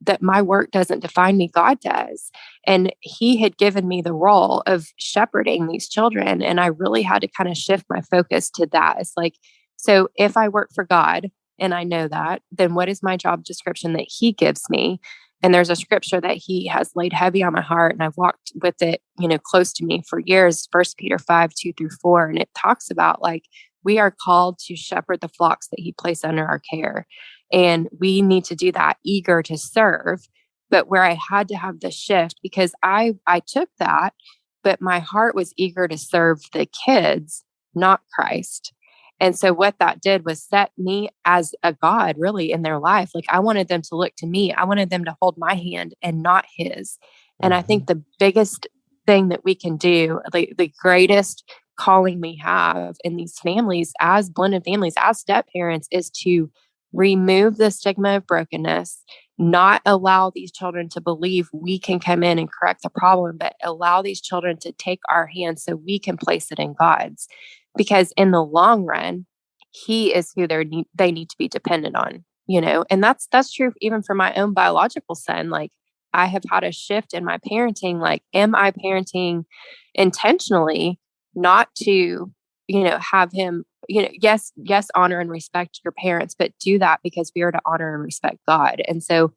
that my work doesn't define me, God does. And He had given me the role of shepherding these children. And I really had to kind of shift my focus to that. It's like, so if I work for God and I know that, then what is my job description that He gives me? And there's a scripture that He has laid heavy on my heart, and I've walked with it, close to me for years, 1 Peter 5:2-4. And it talks about, like, we are called to shepherd the flocks that He placed under our care. And we need to do that, eager to serve. But where I had to have the shift, because I took that, but my heart was eager to serve the kids, not Christ. And so what that did was set me as a God, really, in their life. Like, I wanted them to look to me. I wanted them to hold my hand and not His. And I think the biggest thing that we can do, the greatest calling we have in these families, as blended families, as step parents, is to remove the stigma of brokenness, not allow these children to believe we can come in and correct the problem, but allow these children to take our hands so we can place it in God's. Because in the long run, He is who they need to be dependent on, and that's true even for my own biological son. Like, I have had a shift in my parenting. Like, am I parenting intentionally not to, have him, yes, honor and respect your parents, but do that because we are to honor and respect God. And so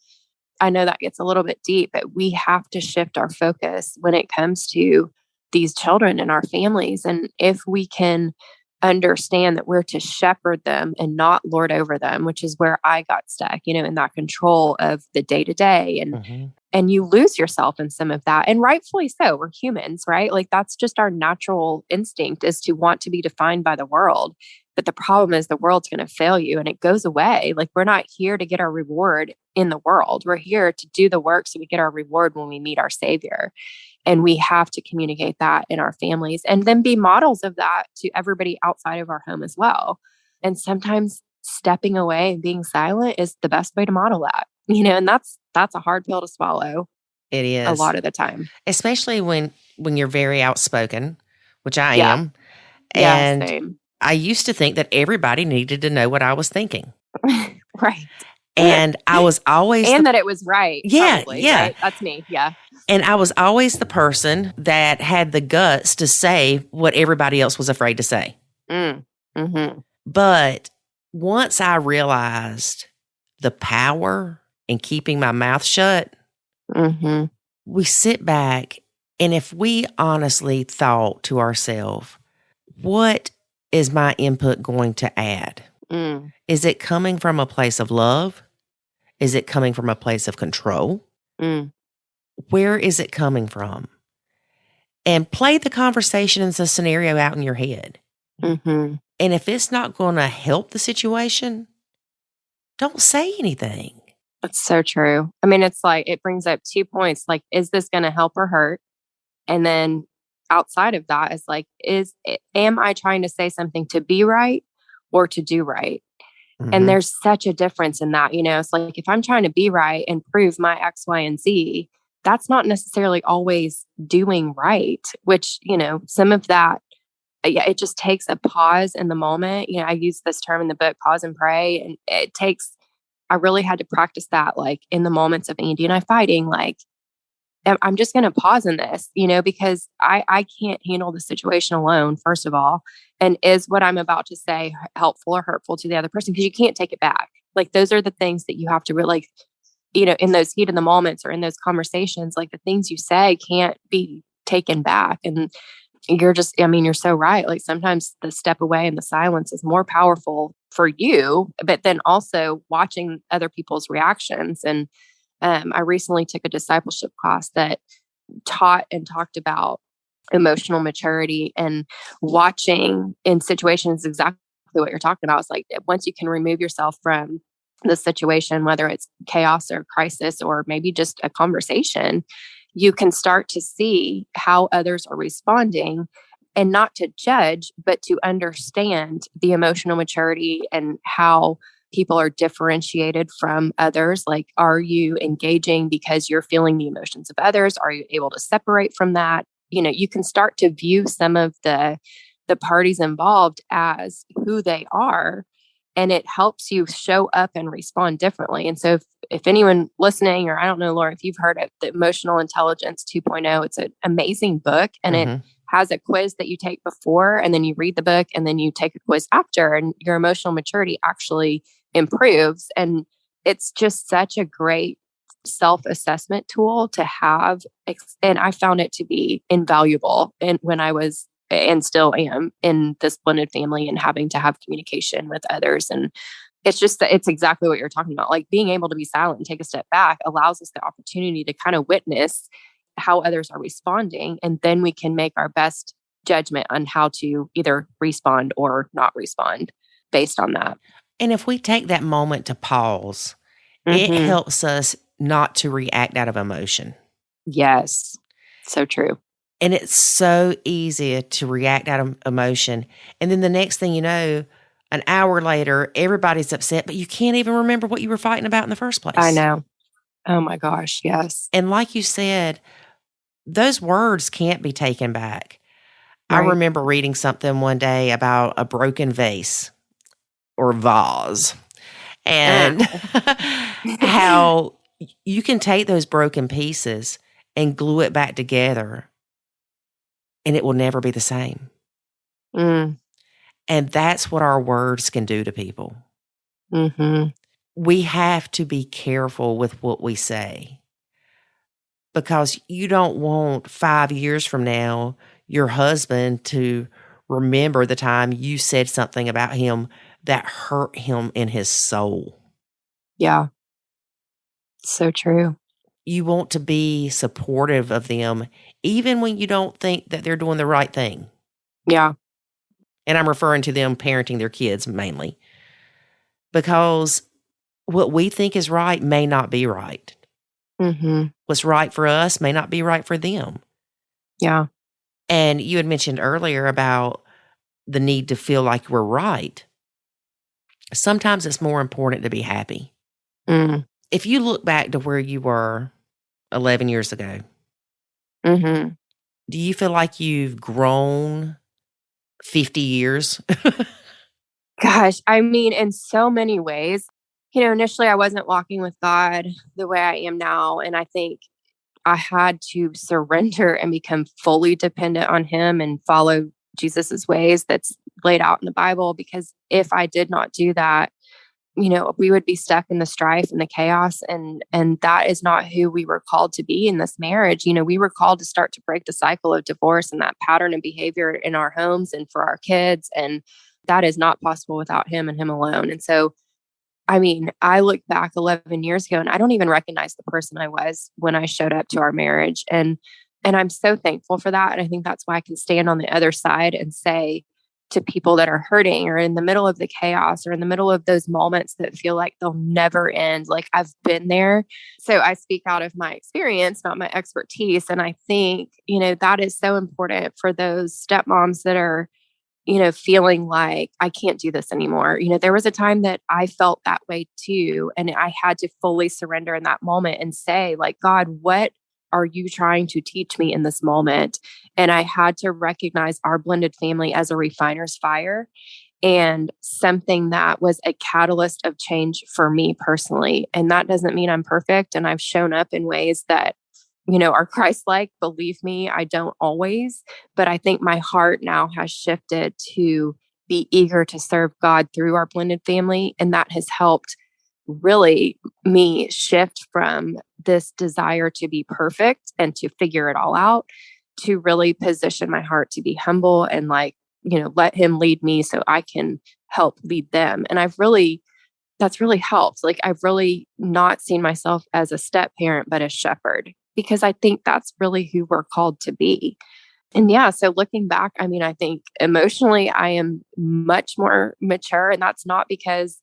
I know that gets a little bit deep, but we have to shift our focus when it comes to these children and our families. And if we can understand that we're to shepherd them and not lord over them, which is where I got stuck, in that control of the day to day. And you lose yourself in some of that. And rightfully so. We're humans, right? Like, that's just our natural instinct, is to want to be defined by the world. But the problem is the world's going to fail you and it goes away. Like, we're not here to get our reward in the world. We're here to do the work so we get our reward when we meet our Savior. And we have to communicate that in our families, and then be models of that to everybody outside of our home as well. And sometimes stepping away and being silent is the best way to model that, and that's a hard pill to swallow. It is. A lot of the time. Especially when you're very outspoken, which I am. Yeah, and same. I used to think that everybody needed to know what I was thinking. Right. And I was always... that it was right. Yeah, probably, yeah. Right? That's me, yeah. And I was always the person that had the guts to say what everybody else was afraid to say. But once I realized the power in keeping my mouth shut, we sit back, and if we honestly thought to ourselves, what is my input going to add? Is it coming from a place of love? Is it coming from a place of control? Mm. Where is it coming from? And play the conversation and the scenario out in your head. Mm-hmm. And if it's not going to help the situation, don't say anything. That's so true. I mean, it's like, it brings up 2 points. Like, is this going to help or hurt? And then outside of that is like, am I trying to say something to be right or to do right? Mm-hmm. And there's such a difference in that. It's like, if I'm trying to be right and prove my X, Y, and Z, that's not necessarily always doing right, which, some of that, it just takes a pause in the moment. I use this term in the book, pause and pray. And I really had to practice that, like in the moments of Andy and I fighting, like, I'm just going to pause in this, because I can't handle the situation alone, first of all. And is what I'm about to say helpful or hurtful to the other person? Because you can't take it back. Like, those are the things that you have to really, in those heat of the moments or in those conversations, like the things you say can't be taken back. And you're so right. Like, sometimes the step away and the silence is more powerful for you, but then also watching other people's reactions. And I recently took a discipleship class that taught and talked about emotional maturity, and watching in situations exactly what you're talking about. It's like, once you can remove yourself from the situation, whether it's chaos or crisis or maybe just a conversation, you can start to see how others are responding, and not to judge, but to understand the emotional maturity and how people are differentiated from others. Like, are you engaging because you're feeling the emotions of others? Are you able to separate from that? You can start to view some of the parties involved as who they are, and it helps you show up and respond differently. And so if anyone listening, or I don't know, Laura, if you've heard of the Emotional Intelligence 2.0, it's an amazing book, and it has a quiz that you take before, and then you read the book, and then you take a quiz after, and your emotional maturity actually improves. And it's just such a great self-assessment tool to have. And I found it to be invaluable. And when I was, and still am, in this blended family and having to have communication with others. And it's just that it's exactly what you're talking about. Like, being able to be silent and take a step back allows us the opportunity to kind of witness how others are responding. And then we can make our best judgment on how to either respond or not respond based on that. And if we take that moment to pause, it helps us not to react out of emotion. Yes. So true. And it's so easy to react out of emotion. And then the next thing you know, an hour later, everybody's upset, but you can't even remember what you were fighting about in the first place. I know. Oh my gosh. Yes. And like you said, those words can't be taken back. Right. I remember reading something one day about a broken vase or vase, and how you can take those broken pieces and glue it back together, and it will never be the same. Mm. And that's what our words can do to people. Mm-hmm. We have to be careful with what we say, because you don't want 5 years from now your husband to remember the time you said something about him that hurt him in his soul. Yeah. So true. You want to be supportive of them, even when you don't think that they're doing the right thing. Yeah. And I'm referring to them parenting their kids mainly, because what we think is right may not be right. Mm-hmm. What's right for us may not be right for them. Yeah. And you had mentioned earlier about the need to feel like we're right. Sometimes it's more important to be happy. Mm. If you look back to where you were 11 years ago, Mm-hmm. do you feel like you've grown 50 years? Gosh, I mean, in so many ways. Initially I wasn't walking with God the way I am now. And I think I had to surrender and become fully dependent on Him and follow Jesus's ways that's laid out in the Bible. Because if I did not do that, we would be stuck in the strife and the chaos. And that is not who we were called to be in this marriage. We were called to start to break the cycle of divorce and that pattern of behavior in our homes and for our kids. And that is not possible without Him and Him alone. And so I mean, I look back 11 years ago and I don't even recognize the person I was when I showed up to our marriage. And I'm so thankful for that. And I think that's why I can stand on the other side and say to people that are hurting or in the middle of the chaos or in the middle of those moments that feel like they'll never end, like I've been there. So I speak out of my experience, not my expertise. And I think, that is so important for those stepmoms that are, feeling like I can't do this anymore. There was a time that I felt that way too. And I had to fully surrender in that moment and say, like, God, what are you trying to teach me in this moment? And I had to recognize our blended family as a refiner's fire and something that was a catalyst of change for me personally. And that doesn't mean I'm perfect. And I've shown up in ways that, are Christ-like. Believe me, I don't always, but I think my heart now has shifted to be eager to serve God through our blended family. And that has helped really me shift from this desire to be perfect and to figure it all out to really position my heart to be humble and let him lead me so I can help lead them. And that's really helped. Like I've really not seen myself as a step parent, but a shepherd, because I think that's really who we're called to be. And yeah, so looking back, I mean, I think emotionally I am much more mature, and that's not because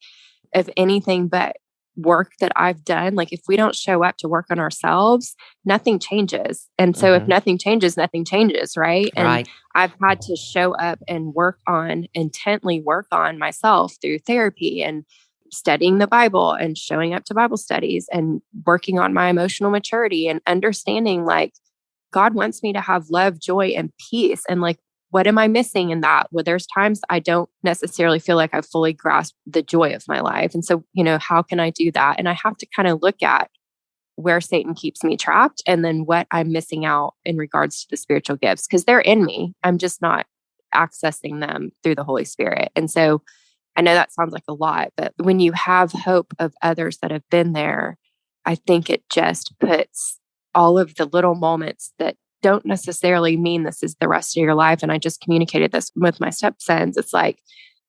of anything but work that I've done. Like if we don't show up to work on ourselves, nothing changes. And so if nothing changes, right? And Right. I've had to show up and intently work on myself through therapy and studying the Bible and showing up to Bible studies and working on my emotional maturity and understanding like God wants me to have love, joy, and peace. And like, what am I missing in that? Well, there's times I don't necessarily feel like I've fully grasped the joy of my life. And so, how can I do that? And I have to kind of look at where Satan keeps me trapped and then what I'm missing out in regards to the spiritual gifts, because they're in me. I'm just not accessing them through the Holy Spirit. And so I know that sounds like a lot, but when you have hope of others that have been there, I think it just puts all of the little moments that don't necessarily mean this is the rest of your life. And I just communicated this with my stepsons. It's like,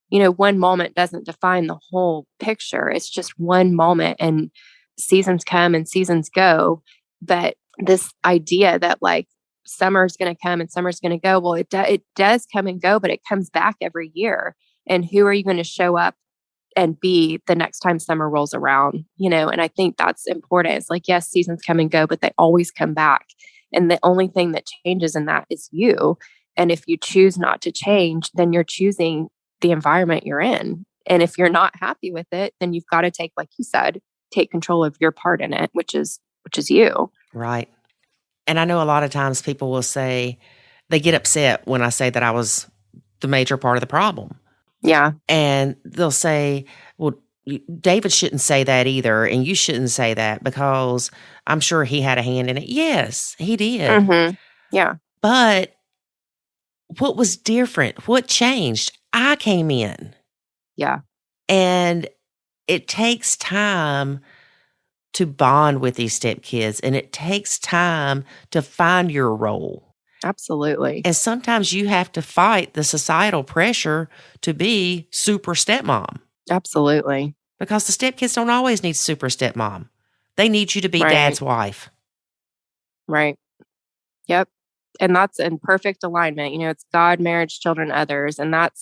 one moment doesn't define the whole picture. It's just one moment, and seasons come and seasons go. But this idea that like summer's going to come and summer's going to go, well, it does come and go, but it comes back every year. And who are you going to show up and be the next time summer rolls around? And I think that's important. It's like, yes, seasons come and go, but they always come back. And the only thing that changes in that is you. And if you choose not to change, then you're choosing the environment you're in. And if you're not happy with it, then you've got to take, like you said, take control of your part in it, which is you. Right. And I know a lot of times people will say, they get upset when I say that I was the major part of the problem. Yeah. And they'll say, well, David shouldn't say that either. And you shouldn't say that because I'm sure he had a hand in it. Yes, he did. Mm-hmm. Yeah. But what was different? What changed? I came in. Yeah. And it takes time to bond with these stepkids, and it takes time to find your role. Absolutely. And sometimes you have to fight the societal pressure to be super stepmom. Absolutely. Because the stepkids don't always need super stepmom. They need you to be Right. dad's wife. Right. Yep. And that's in perfect alignment. It's God, marriage, children, others. And that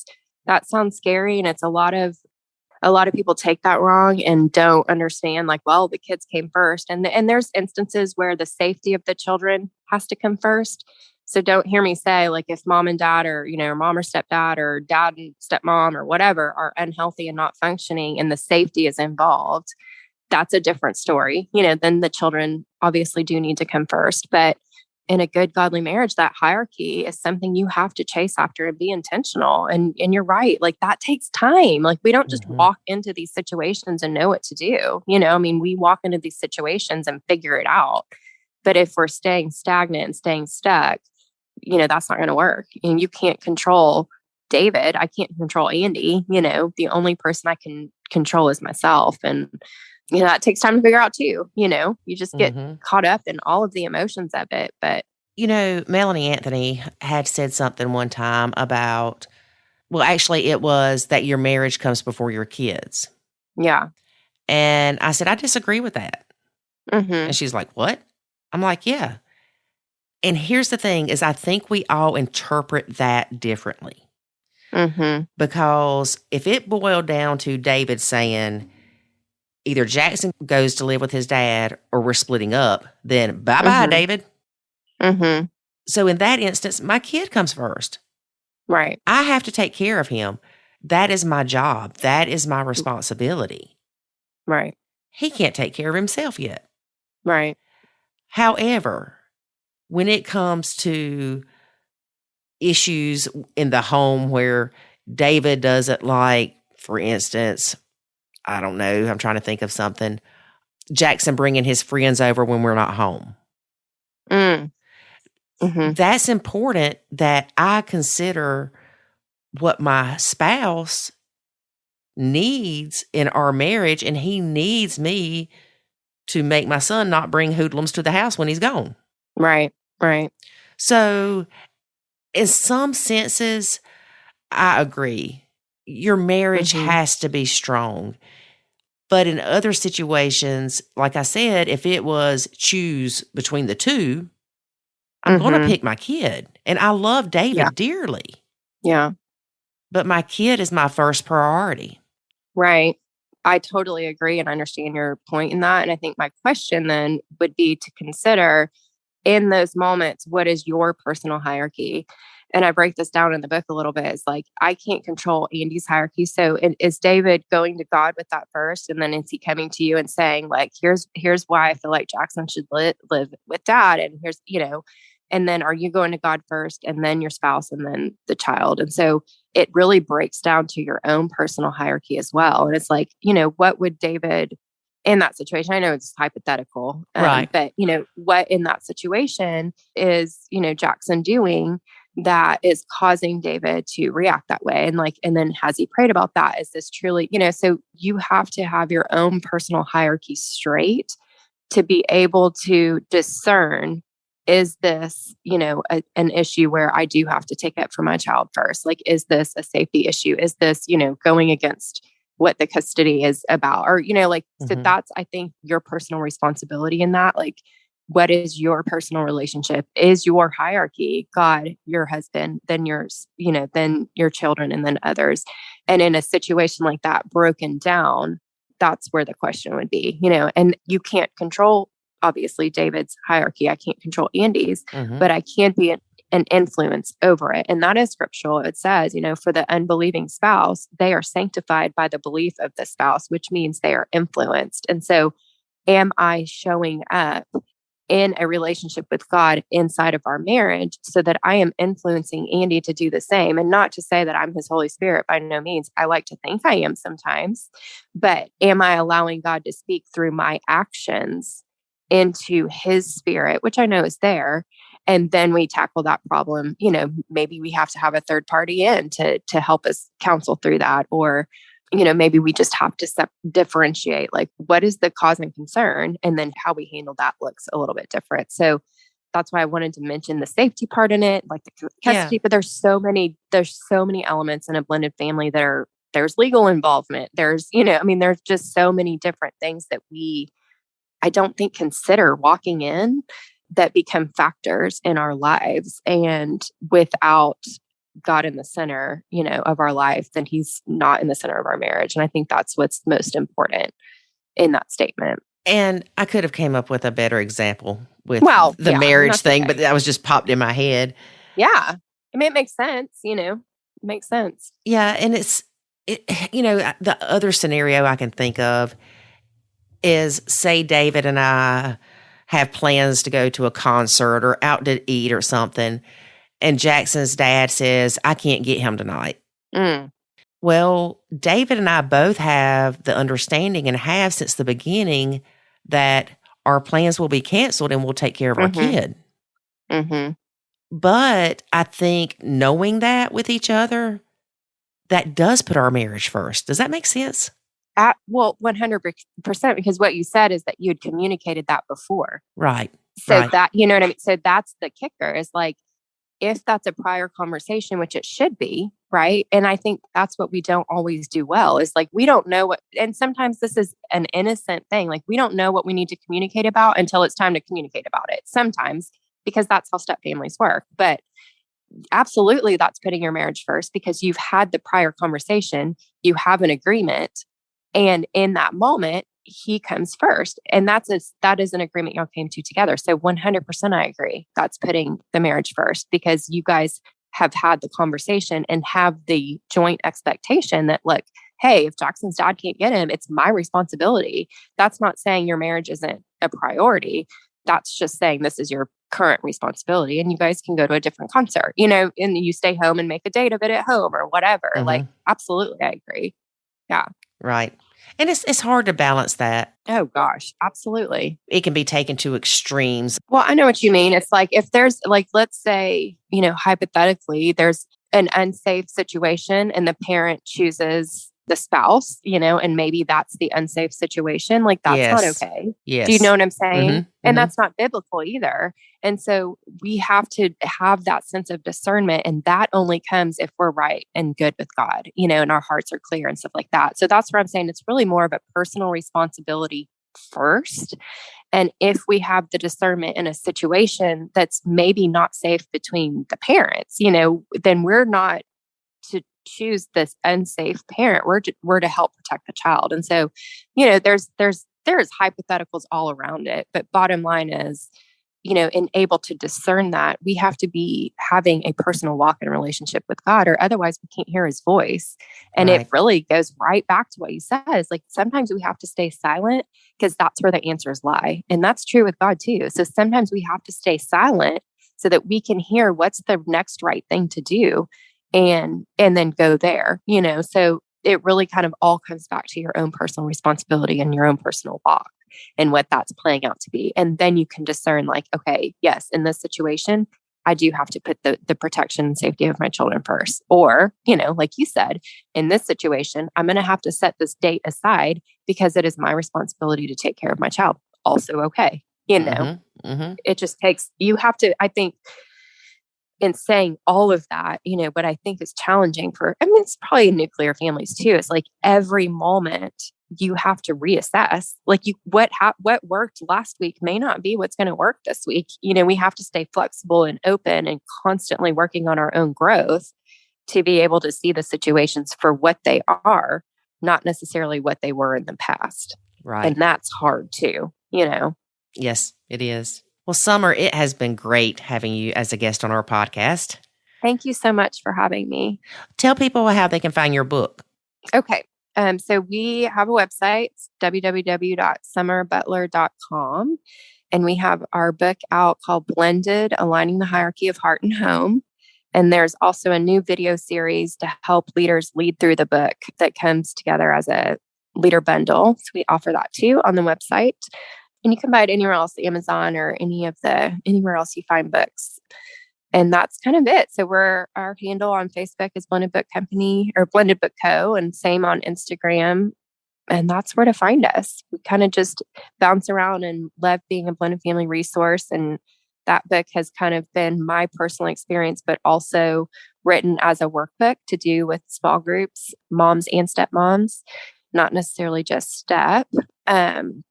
sounds scary. And it's a lot of people take that wrong and don't understand like, well, the kids came first. And there's instances where the safety of the children has to come first. So don't hear me say like if mom and dad or, mom or stepdad or dad and stepmom or whatever are unhealthy and not functioning and the safety is involved, that's a different story. Then the children obviously do need to come first. But in a good godly marriage, that hierarchy is something you have to chase after and be intentional. And you're right. Like that takes time. Like we don't just walk into these situations and know what to do. We walk into these situations and figure it out. But if we're staying stagnant and staying stuck, that's not going to work. And you can't control David. I can't control Andy. The only person I can control is myself. And, that takes time to figure out too. You just get caught up in all of the emotions of it. But, Melanie Anthony had said something one time about, well, actually it was that your marriage comes before your kids. Yeah. And I said, I disagree with that. Mm-hmm. And she's like, what? I'm like, yeah. And here's the thing is I think we all interpret that differently. Mm-hmm. Because if it boiled down to David saying either Jackson goes to live with his dad or we're splitting up, then bye-bye, Mhm. David. Mm-hmm. So in that instance, my kid comes first. Right. I have to take care of him. That is my job. That is my responsibility. Right. He can't take care of himself yet. Right. However, when it comes to issues in the home where David doesn't like, for instance, I don't know, I'm trying to think of something, Jackson bringing his friends over when we're not home. Mm. Mm-hmm. That's important that I consider what my spouse needs in our marriage, and he needs me to make my son not bring hoodlums to the house when he's gone. Right. Right. So in some senses, I agree. Your marriage Mhm. has to be strong. But in other situations, like I said, if it was choose between the two, I'm going to Mhm. pick my kid. And I love David Yeah. dearly, Yeah. but my kid is my first priority. Right. I totally agree and understand your point in that. And I think my question then would be to consider in those moments, what is your personal hierarchy? And I break this down in the book a little bit. It's like, I can't control Andy's hierarchy. So is David going to God with that first? And then is he coming to you and saying like, here's why I feel like Jackson should live with dad. And here's, and then are you going to God first and then your spouse and then the child? And so it really breaks down to your own personal hierarchy as well. And it's like, what would David in that situation? I know it's hypothetical, Right. but what in that situation is, Jackson doing that is causing David to react that way? And then has he prayed about that? Is this truly, so you have to have your own personal hierarchy straight to be able to discern, is this, an issue where I do have to take it for my child first? Like, is this a safety issue? Is this, going against what the custody is about? Or, so Mhm. that's, I think, your personal responsibility in that. Like, what is your personal relationship? Is your hierarchy God, your husband, then yours, then your children, and then others? And in a situation like that, broken down, that's where the question would be, and you can't control, obviously, David's hierarchy. I can't control Andy's, Mhm. but I can be an influence over it. And that is scriptural. It says, for the unbelieving spouse, they are sanctified by the belief of the spouse, which means they are influenced. And so am I showing up in a relationship with God inside of our marriage so that I am influencing Andy to do the same? And not to say that I'm his Holy Spirit, by no means. I like to think I am sometimes, but am I allowing God to speak through my actions into his spirit, which I know is there? And then we tackle that problem. Maybe we have to have a third party in to help us counsel through that. Or, maybe we just have to differentiate, like, what is the cause and concern? And then how we handle that looks a little bit different. So that's why I wanted to mention the safety part in it, like the custody, but there's so many elements in a blended family there's legal involvement. There's, there's just so many different things that I don't think consider walking in that become factors in our lives. And without God in the center, of our life, then he's not in the center of our marriage. And I think that's what's most important in that statement. And I could have came up with a better example with the yeah, marriage thing, okay. but that was just popped in my head. Yeah. I mean, it makes sense, it makes sense. Yeah. And the other scenario I can think of is, say David and I have plans to go to a concert or out to eat or something, and Jackson's dad says, I can't get him tonight. Mm. Well, David and I both have the understanding and have since the beginning that our plans will be canceled and we'll take care of our kid. Mm-hmm. But I think knowing that with each other, that does put our marriage first. Does that make sense? Well, 100%, because what you said is that you had communicated that before. Right. So right. that, you know what I mean? So that's the kicker, is like, if that's a prior conversation, which it should be, right? And I think that's what we don't always do well is like, we don't know what, and sometimes this is an innocent thing. Like we don't know what we need to communicate about until it's time to communicate about it sometimes, because that's how step families work. But absolutely, that's putting your marriage first because you've had the prior conversation, you have an agreement. And in that moment, he comes first. And that is an agreement y'all came to together. So 100% I agree. That's putting the marriage first because you guys have had the conversation and have the joint expectation that, look, hey, if Jackson's dad can't get him, it's my responsibility. That's not saying your marriage isn't a priority. That's just saying this is your current responsibility and you guys can go to a different concert, and you stay home and make a date of it at home or whatever. Like, absolutely, I agree. Yeah. Right. And it's hard to balance that. Oh, gosh. Absolutely. It can be taken to extremes. Well, I know what you mean. It's like if there's like, let's say, hypothetically, there's an unsafe situation and the parent chooses the spouse, and maybe that's the unsafe situation. Like that's not okay. Yes. Do you know what I'm saying? Mm-hmm. And that's not biblical either. And so we have to have that sense of discernment. And that only comes if we're right and good with God, and our hearts are clear and stuff like that. So that's where I'm saying it's really more of a personal responsibility first. And if we have the discernment in a situation that's maybe not safe between the parents, then we're not to choose this unsafe parent. We're to help protect the child. And so, there's hypotheticals all around it. But bottom line is, and able to discern that we have to be having a personal walk in relationship with God, or otherwise we can't hear his voice. And it really goes right back to what he says. Like sometimes we have to stay silent because that's where the answers lie. And that's true with God too. So sometimes we have to stay silent so that we can hear what's the next right thing to do and then go there, so it really kind of all comes back to your own personal responsibility and your own personal walk and what that's playing out to be. And then you can discern like, okay, yes, in this situation, I do have to put the protection and safety of my children first. Or, like you said, in this situation, I'm going to have to set this date aside because it is my responsibility to take care of my child. Also, okay. It just takes, you have to, I think, in saying all of that, what I think is challenging it's probably in nuclear families too. It's like every moment you have to reassess, like what worked last week may not be what's going to work this week. We have to stay flexible and open and constantly working on our own growth to be able to see the situations for what they are, not necessarily what they were in the past. Right. And that's hard too, Yes, it is. Well, Summer, it has been great having you as a guest on our podcast. Thank you so much for having me. Tell people how they can find your book. Okay. So we have a website, www.summerbutler.com. And we have our book out called Blended, Aligning the Hierarchy of Heart and Home. And there's also a new video series to help leaders lead through the book that comes together as a leader bundle. So we offer that too on the website. And you can buy it anywhere else, Amazon or anywhere else you find books. And that's kind of it. So our handle on Facebook is Blended Book Company or Blended Book Co. and same on Instagram. And that's where to find us. We kind of just bounce around and love being a blended family resource. And that book has kind of been my personal experience, but also written as a workbook to do with small groups, moms and stepmoms, not necessarily just step. And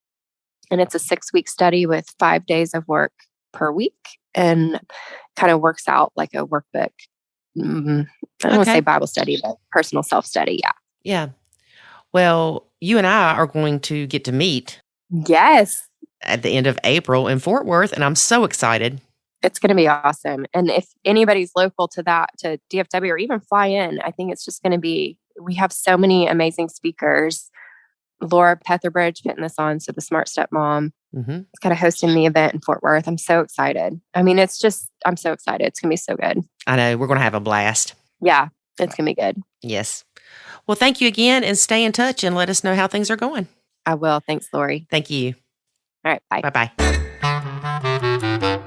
it's a 6-week study with 5 days of work per week and kind of works out like a workbook. I don't want to say Bible study, but personal self-study. Yeah. Yeah. Well, you and I are going to get to meet. Yes. At the end of April in Fort Worth. And I'm so excited. It's going to be awesome. And if anybody's local to DFW or even fly in, I think it's just going to be, we have so many amazing speakers. Laura Petherbridge putting this on. So the Smart Stepmom is kind of hosting the event in Fort Worth. I'm so excited. I'm so excited. It's going to be so good. I know. We're going to have a blast. Yeah, it's going to be good. Yes. Well, thank you again and stay in touch and let us know how things are going. I will. Thanks, Lori. Thank you. All right. Bye. Bye-bye.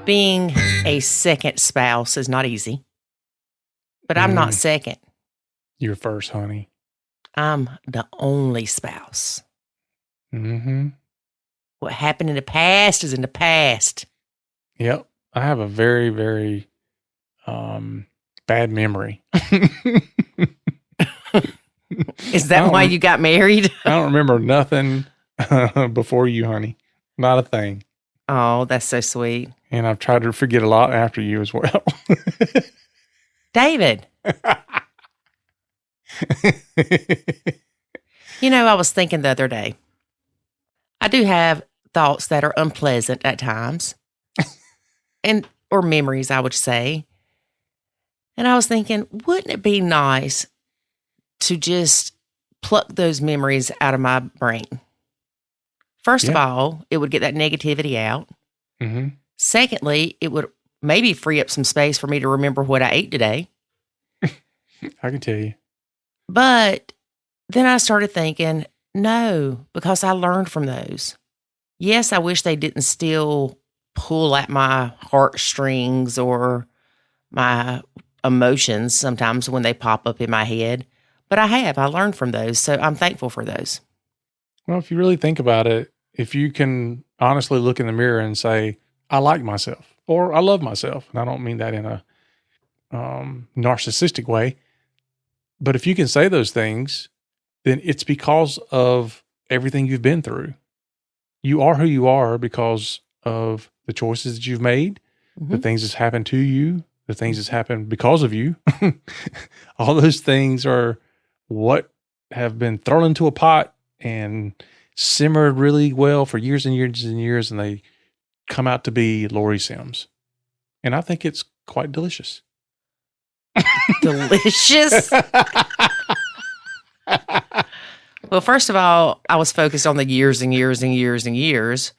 Being a second spouse is not easy, but I'm not second. You're first, honey. I'm the only spouse. Mm-hmm. What happened in the past is in the past. Yep. I have a very, very bad memory. Is that why you got married? I don't remember nothing before you, honey. Not a thing. Oh, that's so sweet. And I've tried to forget a lot after you as well. David. You know, I was thinking the other day, I do have thoughts that are unpleasant at times, or memories, I would say. And I was thinking, wouldn't it be nice to just pluck those memories out of my brain? First of all, it would get that negativity out. Mm-hmm. Secondly, it would maybe free up some space for me to remember what I ate today. I can tell you. But then I started thinking, no, because I learned from those. Yes, I wish they didn't still pull at my heartstrings or my emotions sometimes when they pop up in my head. But I learned from those. So I'm thankful for those. Well, if you really think about it, if you can honestly look in the mirror and say, I like myself or I love myself. And I don't mean that in a narcissistic way. But if you can say those things, then it's because of everything you've been through. You are who you are because of the choices that you've made, the things that's happened to you, the things that's happened because of you. All those things are what have been thrown into a pot and simmered really well for years and years and years, and they come out to be Lori Sims. And I think it's quite delicious. Delicious? Well, first of all, I was focused on the years and years and years and years.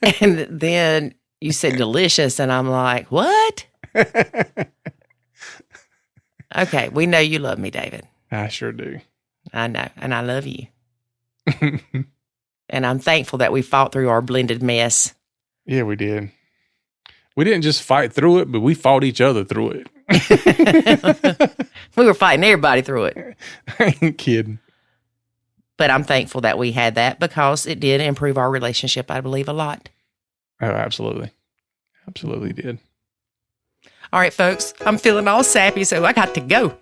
And then you said delicious, and I'm like, what? Okay, we know you love me, David. I sure do. I know, and I love you. And I'm thankful that we fought through our blended mess. Yeah, we did. We didn't just fight through it, but we fought each other through it. We were fighting everybody through it. I ain't kidding. But I'm thankful that we had that because it did improve our relationship, I believe, a lot. Oh, absolutely. Absolutely did. All right, folks, I'm feeling all sappy, so I got to go.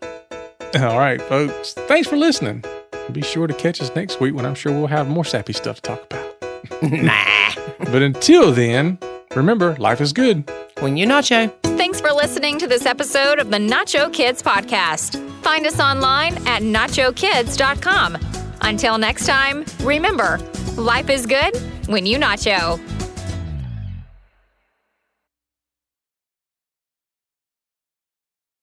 All right, folks. Thanks for listening. Be sure to catch us next week when I'm sure we'll have more sappy stuff to talk about. Nah. But until then, remember, life is good when you nacho. Thanks for listening to this episode of the Nacho Kids Podcast. Find us online at nachokids.com. Until next time, remember, life is good when you nacho.